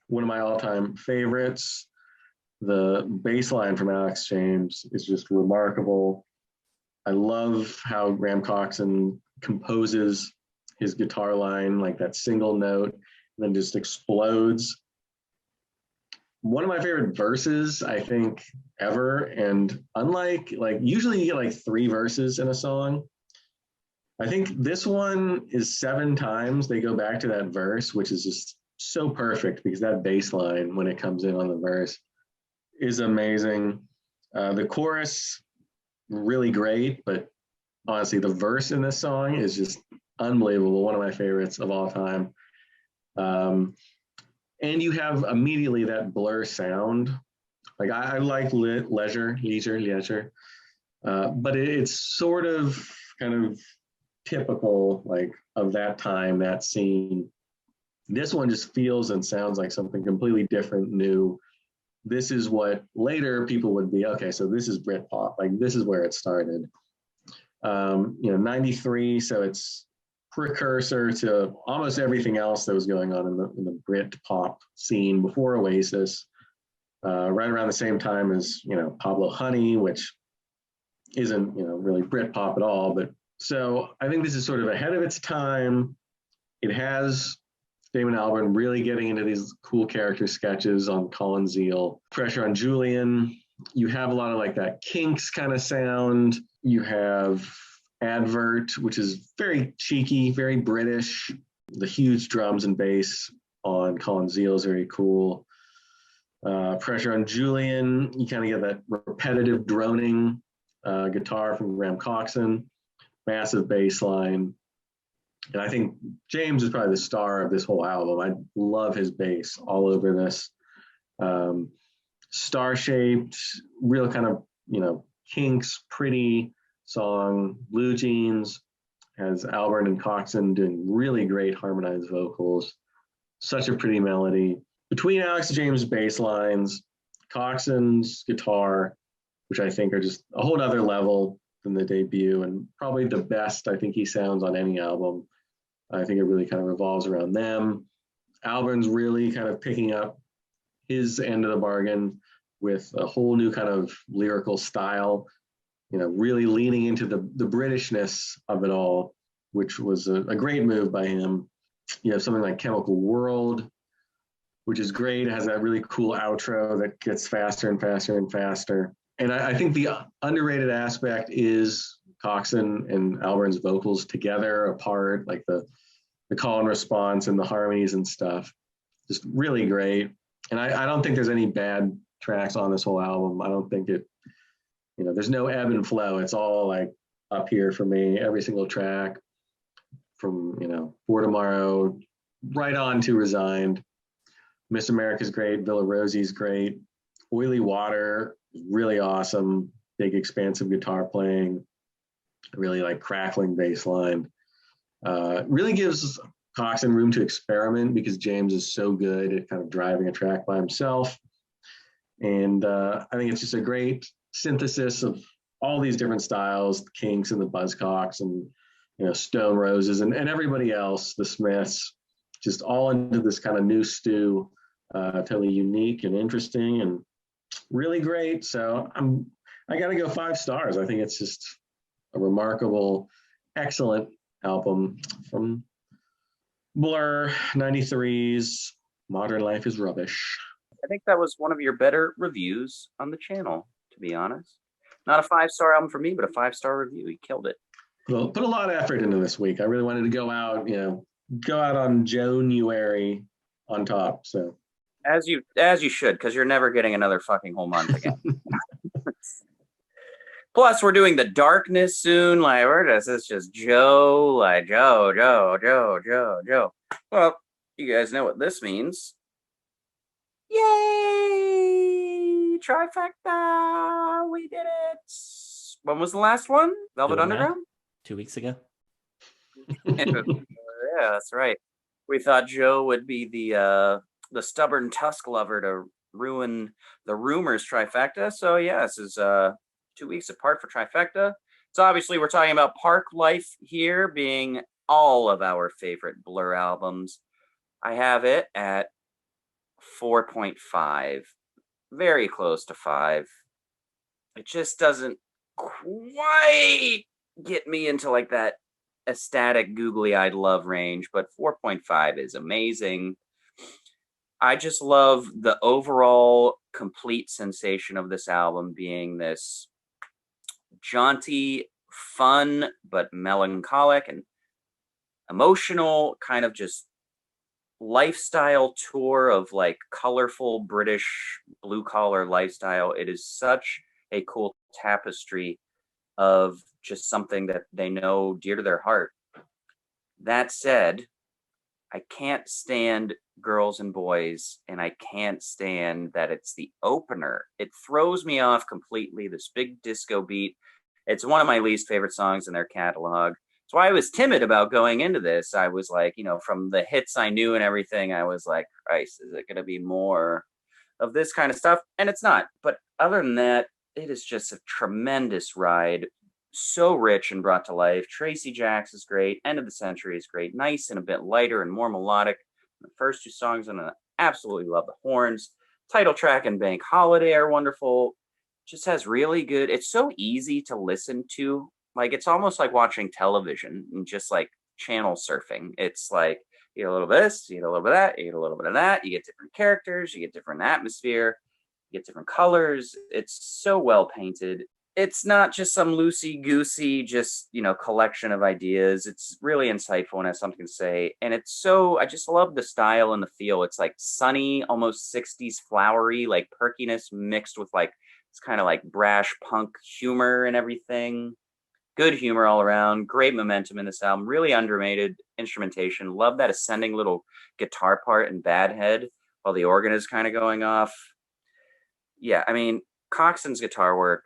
One of my all-time favorites. The bass line from Alex James is just remarkable. I love how Graham Coxon composes his guitar line, like that single note, and then just explodes. One of my favorite verses, I think, ever. And unlike, like, usually you get like 3 verses in a song. I think this one is 7 times they go back to that verse, which is just so perfect because that bass line, when it comes in on the verse, is amazing. The chorus, really great, but honestly, the verse in this song is just unbelievable. One of my favorites of all time. And you have immediately that Blur sound. Like I like leisure, but it's sort of kind of typical like of that time, that scene. This one just feels and sounds like something completely different, new. This is what later people would be, okay, so this is Britpop. Like this is where it started. 93, so it's precursor to almost everything else that was going on in the Britpop scene before Oasis. Right around the same time as Pablo Honey, which isn't really Britpop at all. But so I think this is sort of ahead of its time. It has Damon Albarn really getting into these cool character sketches on Colin Zeal. Pressure on Julian. You have a lot of like that Kinks kind of sound. You have Advert, which is very cheeky, very British. The huge drums and bass on Colin Zeal is very cool. Pressure on Julian, you kind of get that repetitive droning guitar from Graham Coxon, massive bass line. And I think James is probably the star of this whole album. I love his bass all over this. Star-shaped, real kind of, Kinks, pretty song. Blue Jeans has Albarn and Coxon doing really great harmonized vocals. Such a pretty melody. Between Alex James' bass lines, Coxon's guitar, which I think are just a whole other level than the debut, and probably the best I think he sounds on any album. I think it really kind of revolves around them. Albarn's really kind of picking up his end of the bargain with a whole new kind of lyrical style, really leaning into the Britishness of it all, which was a great move by him. You have something like Chemical World, which is great. It has that really cool outro that gets faster and faster and faster. And I think the underrated aspect is Coxon and Albarn's vocals together, apart, like the call and response and the harmonies and stuff. Just really great. And I don't think there's any bad tracks on this whole album. I don't think it, there's no ebb and flow. It's all like up here for me, every single track from, For Tomorrow right on to Resigned. Miss America's great. Villa Rosie's great. Oily Water is really awesome. Big, expansive guitar playing. Really like crackling bass line. Really gives Coxon room to experiment because James is so good at kind of driving a track by himself. And I think it's just a great synthesis of all these different styles, the Kinks and the Buzzcocks and, Stone Roses and everybody else, the Smiths, just all into this kind of new stew. Totally unique and interesting and really great. So I got to go 5 stars. I think it's just a remarkable, excellent album from Blur, 93's Modern Life is Rubbish. I think that was one of your better reviews on the channel, to be honest. Not a 5-star album for me, but a 5-star review. He killed it. Well, put a lot of effort into this week. I really wanted to go out on January on top. So as you should, because you're never getting another fucking whole month again. Plus, we're doing the darkness soon. Like, it's just Joe, like Joe. Well, you guys know what this means. Yay! Trifecta! We did it! When was the last one? Velvet Underground? 2 weeks ago. Yeah, that's right. We thought Joe would be the stubborn Tusk lover to ruin the rumors trifecta. So yeah, this is 2 weeks apart for trifecta. So obviously we're talking about Parklife here being all of our favorite Blur albums. I have it at 4.5, very close to 5. It just doesn't quite get me into like that ecstatic, googly-eyed love range, but 4.5 is amazing. I just love the overall complete sensation of this album being this jaunty, fun, but melancholic and emotional kind of just lifestyle tour of like colorful British blue-collar lifestyle. It is such a cool tapestry of just something that they know dear to their heart. That said, I can't stand Girls and Boys, and I can't stand that it's the opener. It throws me off completely, this big disco beat. It's one of my least favorite songs in their catalog. That's why I was timid about going into this. I was like, from the hits I knew and everything, I was like, Christ, is it going to be more of this kind of stuff? And it's not. But other than that, it is just a tremendous ride. So rich and brought to life. Tracy Jacks is great. End of the Century is great. Nice and a bit lighter and more melodic. The first 2 songs, and I absolutely love the horns. Title track and Bank Holiday are wonderful. Just has really good, it's so easy to listen to. Like, it's almost like watching television and just like channel surfing. It's like, you get a little bit of this, you get a little bit of that, you get a little bit of that. You get different characters, you get different atmosphere, you get different colors. It's so well painted. It's not just some loosey-goosey, just, collection of ideas. It's really insightful and has something to say. And I just love the style and the feel. It's like sunny, almost 60s flowery, like perkiness mixed with like, it's kind of like brash punk humor and everything. Good humor all around. Great momentum in this album. Really underrated instrumentation. Love that ascending little guitar part in Bad Head while the organ is kind of going off. Yeah, I mean, Coxon's guitar work,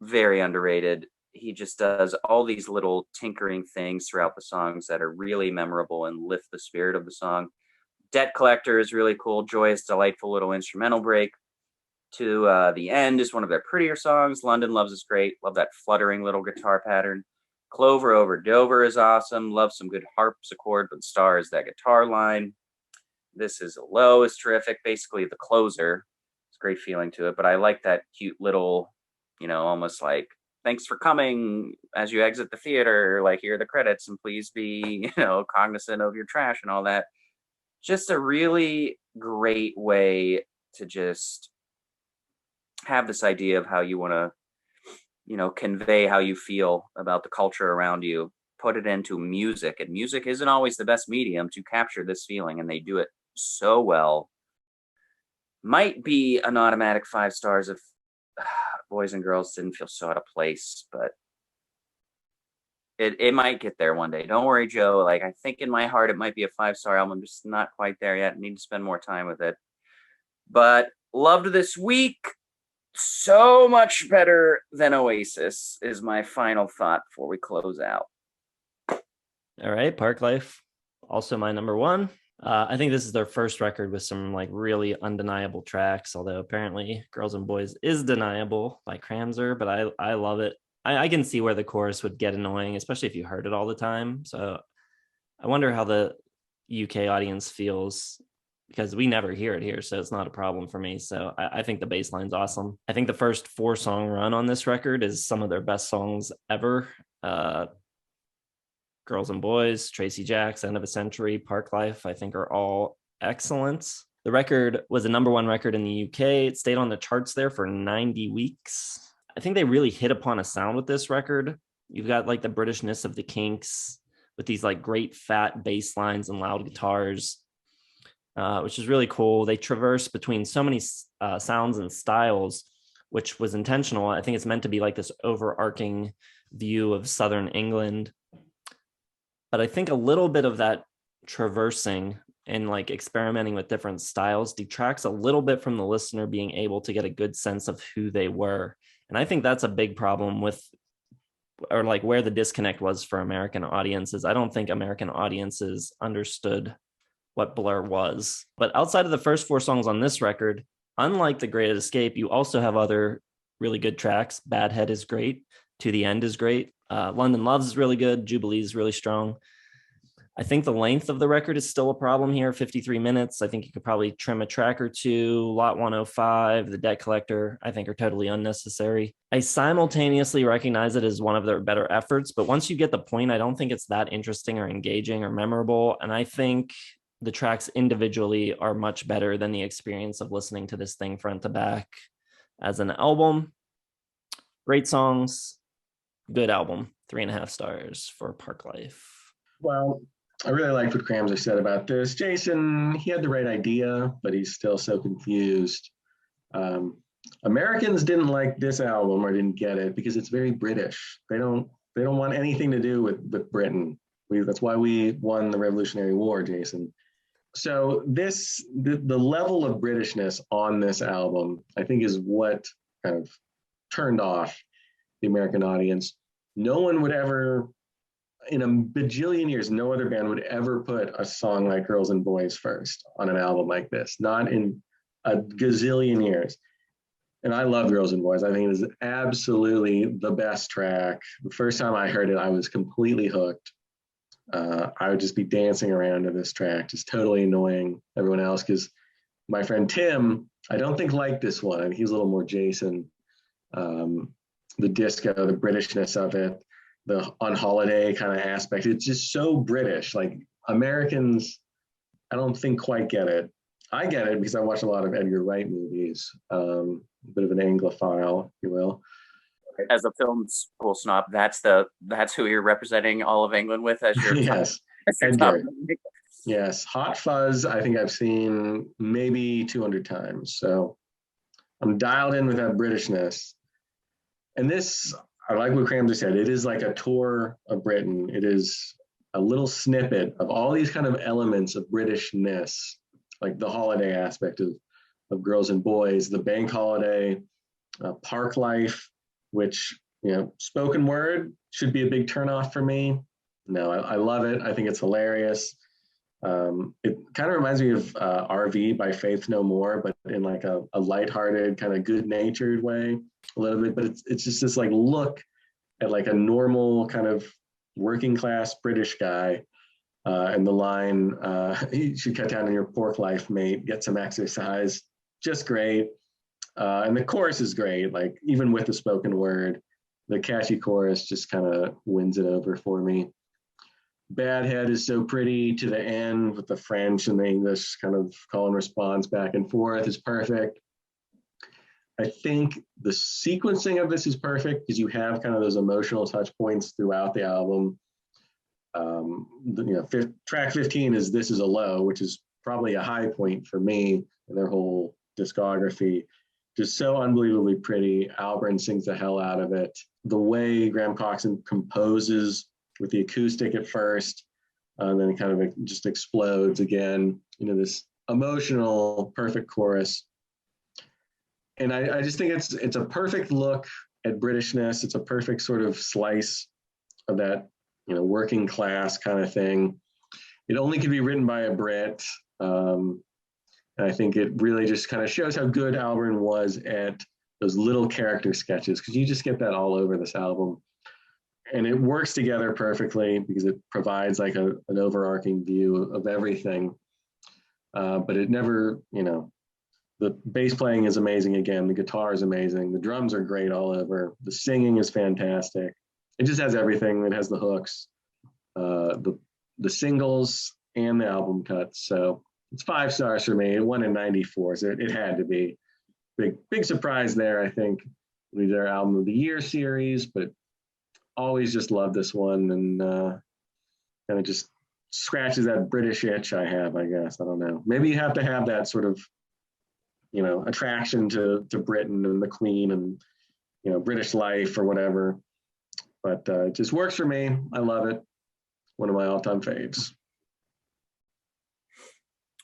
very underrated. He just does all these little tinkering things throughout the songs that are really memorable and lift the spirit of the song. Debt Collector is really cool. Joyous, delightful little instrumental break to the end is one of their prettier songs. London Loves is great. Love that fluttering little guitar pattern. Clover Over Dover is awesome. Love some good harpsichord, but stars that guitar line. This Is Low is terrific. Basically the closer. It's a great feeling to it, but I like that cute little, almost like, thanks for coming as you exit the theater, like, here are the credits and please be, cognizant of your trash and all that. Just a really great way to just have this idea of how you want to, convey how you feel about the culture around you, put it into music. And music isn't always the best medium to capture this feeling, and they do it so well. Might be an automatic 5 stars if Boys and Girls didn't feel so out of place, but it might get there one day. Don't worry, Joe. Like, I think in my heart it might be a 5-star album. I'm just not quite there yet. I need to spend more time with it. But loved this week. So much better than Oasis is my final thought before we close out. All right, Parklife, also my number 1. I think this is their first record with some like really undeniable tracks, although apparently Girls and Boys is deniable by Kramzer, but I love it. I can see where the chorus would get annoying, especially if you heard it all the time. So I wonder how the UK audience feels, because we never hear it here, so it's not a problem for me. So I think the bass line's awesome. I think the first 4-song run on this record is some of their best songs ever. Girls and Boys, Tracy Jacks, End of a Century, Parklife, I think are all excellent. The record was a number one record in the UK. It stayed on the charts there for 90 weeks. I think they really hit upon a sound with this record. You've got like the Britishness of the Kinks with these like great fat bass lines and loud guitars, which is really cool. They traverse between so many sounds and styles, which was intentional. I think it's meant to be like this overarching view of Southern England. But I think a little bit of that traversing and like experimenting with different styles detracts a little bit from the listener being able to get a good sense of who they were. And I think that's a big problem with, or like where the disconnect was for American audiences. I don't think American audiences understood what Blur was. But outside of the first 4 songs on this record, unlike The Great Escape, you also have other really good tracks. Bad Head is great. To the End is great. London Loves is really good. Jubilee is really strong. I think the length of the record is still a problem here, 53 minutes. I think you could probably trim a track or two. Lot 105, The Debt Collector, I think are totally unnecessary. I simultaneously recognize it as one of their better efforts, but once you get the point, I don't think it's that interesting or engaging or memorable. And I think the tracks individually are much better than the experience of listening to this thing front to back as an album. Great songs, good album, 3.5 stars for Parklife. Well, I really liked what Cramser said about this. Jason, he had the right idea, but he's still so confused. Americans didn't like this album or didn't get it because it's very British. They don't want anything to do with Britain. That's why we won the Revolutionary War, Jason. So the level of Britishness on this album, I think, is what kind of turned off the American audience. No one would ever, in a bajillion years, no other band would ever put a song like Girls and Boys first on an album like this, not in a gazillion years. And I love Girls and Boys. I think it is absolutely the best track. The first time I heard it, I was completely hooked. I would just be dancing around to this track, just totally annoying everyone else, because my friend Tim, I don't think liked this one. I mean, he's a little more Jason. The disco, the Britishness of it, the on holiday kind of aspect. It's just so British. Like Americans, I don't think quite get it. I get it because I watch a lot of Edgar Wright movies. A bit of an Anglophile, if you will. As a film school snob, that's who you're representing all of England with as your yes, Edgar. Yes, Hot Fuzz. I think I've seen maybe 200 times. So I'm dialed in with that Britishness. And this, I like what Cramser said. It is like a tour of Britain. It is a little snippet of all these kind of elements of Britishness, like the holiday aspect of Girls and Boys, the bank holiday, Parklife, which, you know, spoken word should be a big turnoff for me. No, I love it. I think it's hilarious. It kind of reminds me of RV by Faith No More, but in like a lighthearted, kind of good-natured way a little bit. But it's just this like look at like a normal kind of working class British guy. And the line, you should cut down on your pork life, mate, get some exercise. Just great. And the chorus is great. Like even with the spoken word, the catchy chorus just kind of wins it over for me. Bad Head is so pretty to the end with the French and the English kind of call and response back and forth is perfect. I think the sequencing of this is perfect because you have kind of those emotional touch points throughout the album. Track 15 is This Is a Low, which is probably a high point for me in their whole discography. Just so unbelievably pretty. Albarn sings the hell out of it. The way Graham Coxon composes with the acoustic at first, and then kind of just explodes again, this emotional, perfect chorus. And I just think it's a perfect look at Britishness. It's a perfect sort of slice of that, working class kind of thing. It only could be written by a Brit. And I think it really just kind of shows how good Albarn was at those little character sketches, because you just get that all over this album. And it works together perfectly because it provides like an overarching view of everything. But it never, the bass playing is amazing again. The guitar is amazing. The drums are great all over. The singing is fantastic. it just has everything. It has the hooks, the singles, and the album cuts. So it's 5 stars for me. It won in '94, so it had to be. Big surprise there, I think. It'll be their album of the year series, but always just love this one, and kind of just scratches that British itch I have, I guess. I don't know. Maybe you have to have that sort of, attraction to Britain and the Queen and, British life or whatever. But it just works for me. I love it. One of my all-time faves.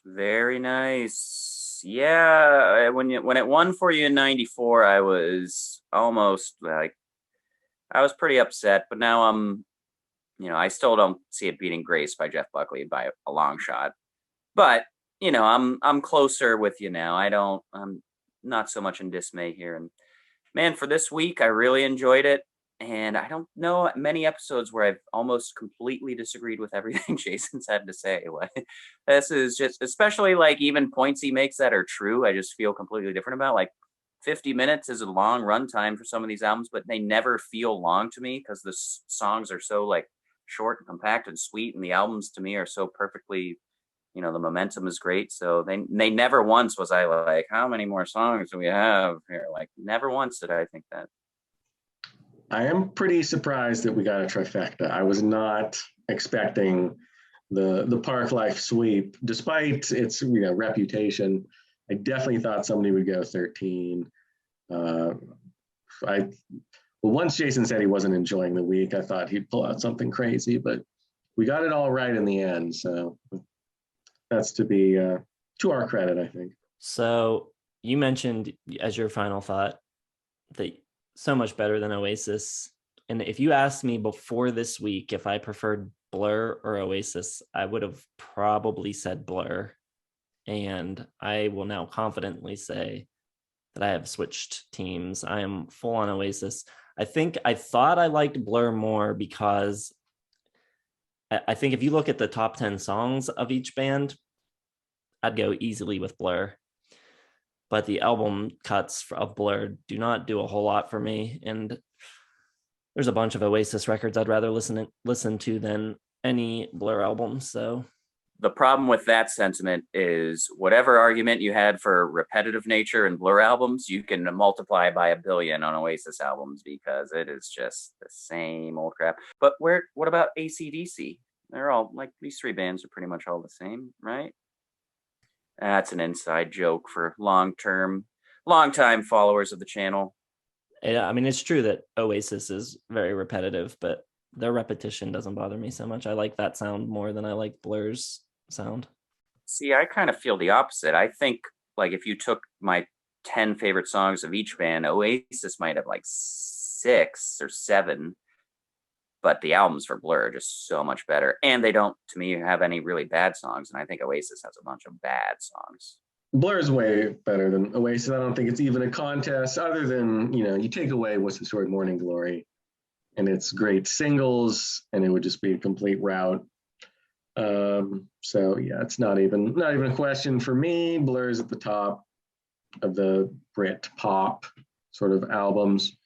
Very nice. Yeah, when it won for you in '94, I was almost like, I was pretty upset, but now I still don't see it beating Grace by Jeff Buckley by a long shot. But, I'm closer with you now. I'm not so much in dismay here. And man, for this week, I really enjoyed it. And I don't know many episodes where I've almost completely disagreed with everything Jason's had to say. This is just, especially like even points he makes that are true, I just feel completely different about. Like 50 minutes is a long runtime for some of these albums, but they never feel long to me because the songs are so like short and compact and sweet, and the albums to me are so perfectly, the momentum is great. So they never once was I like, how many more songs do we have here? Like never once did I think that. I am pretty surprised that we got a trifecta. I was not expecting the Parklife sweep, despite its reputation. I definitely thought somebody would go 13. Once Jason said he wasn't enjoying the week, I thought he'd pull out something crazy, but we got it all right in the end. So that's to be to our credit, I think. So you mentioned as your final thought that so much better than Oasis. And if you asked me before this week if I preferred Blur or Oasis, I would have probably said Blur. And I will now confidently say that I have switched teams. I am full on Oasis. I thought I liked Blur more because I think if you look at the top 10 songs of each band, I'd go easily with Blur. But the album cuts of Blur do not do a whole lot for me. And there's a bunch of Oasis records I'd rather listen to than any Blur album. So the problem with that sentiment is whatever argument you had for repetitive nature in Blur albums, you can multiply by 1 billion on Oasis albums because it is just the same old crap. But what about AC/DC? They're all like, these 3 bands are pretty much all the same, right? That's an inside joke for long-time followers of the channel. Yeah, I mean, it's true that Oasis is very repetitive, but their repetition doesn't bother me so much. I like that sound more than I like Blur's sound. See, I kind of feel the opposite. I think like if you took my 10 favorite songs of each band, Oasis might have like 6 or 7, but the albums for Blur are just so much better. And they don't, to me, have any really bad songs. And I think Oasis has a bunch of bad songs. Blur's way better than Oasis. I don't think it's even a contest other than, you take away What's the Story, Morning Glory, and it's great singles, and it would just be a complete rout. So yeah, it's not even a question for me. Blur's at the top of the Brit pop sort of albums.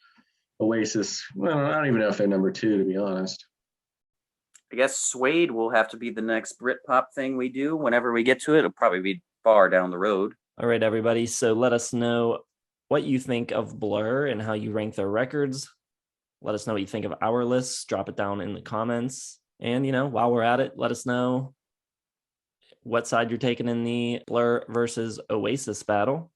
Oasis, well, I don't even know if they're number 2, to be honest. I guess Suede will have to be the next Britpop thing we do whenever we get to it. It'll probably be far down the road. All right, everybody. So let us know what you think of Blur and how you rank their records. Let us know what you think of our lists. Drop it down in the comments. And, while we're at it, let us know what side you're taking in the Blur versus Oasis battle.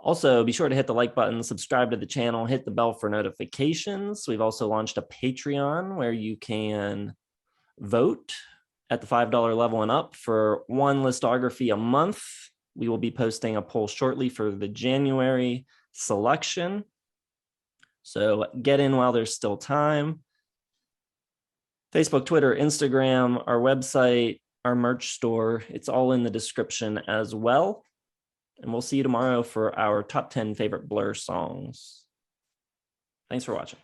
Also, be sure to hit the like button, subscribe to the channel, hit the bell for notifications. We've also launched a Patreon where you can vote at the $5 level and up for 1 listography a month. We will be posting a poll shortly for the January selection. So get in while there's still time. Facebook, Twitter, Instagram, our website, our merch store. It's all in the description as well. And we'll see you tomorrow for our top 10 favorite Blur songs. Thanks for watching.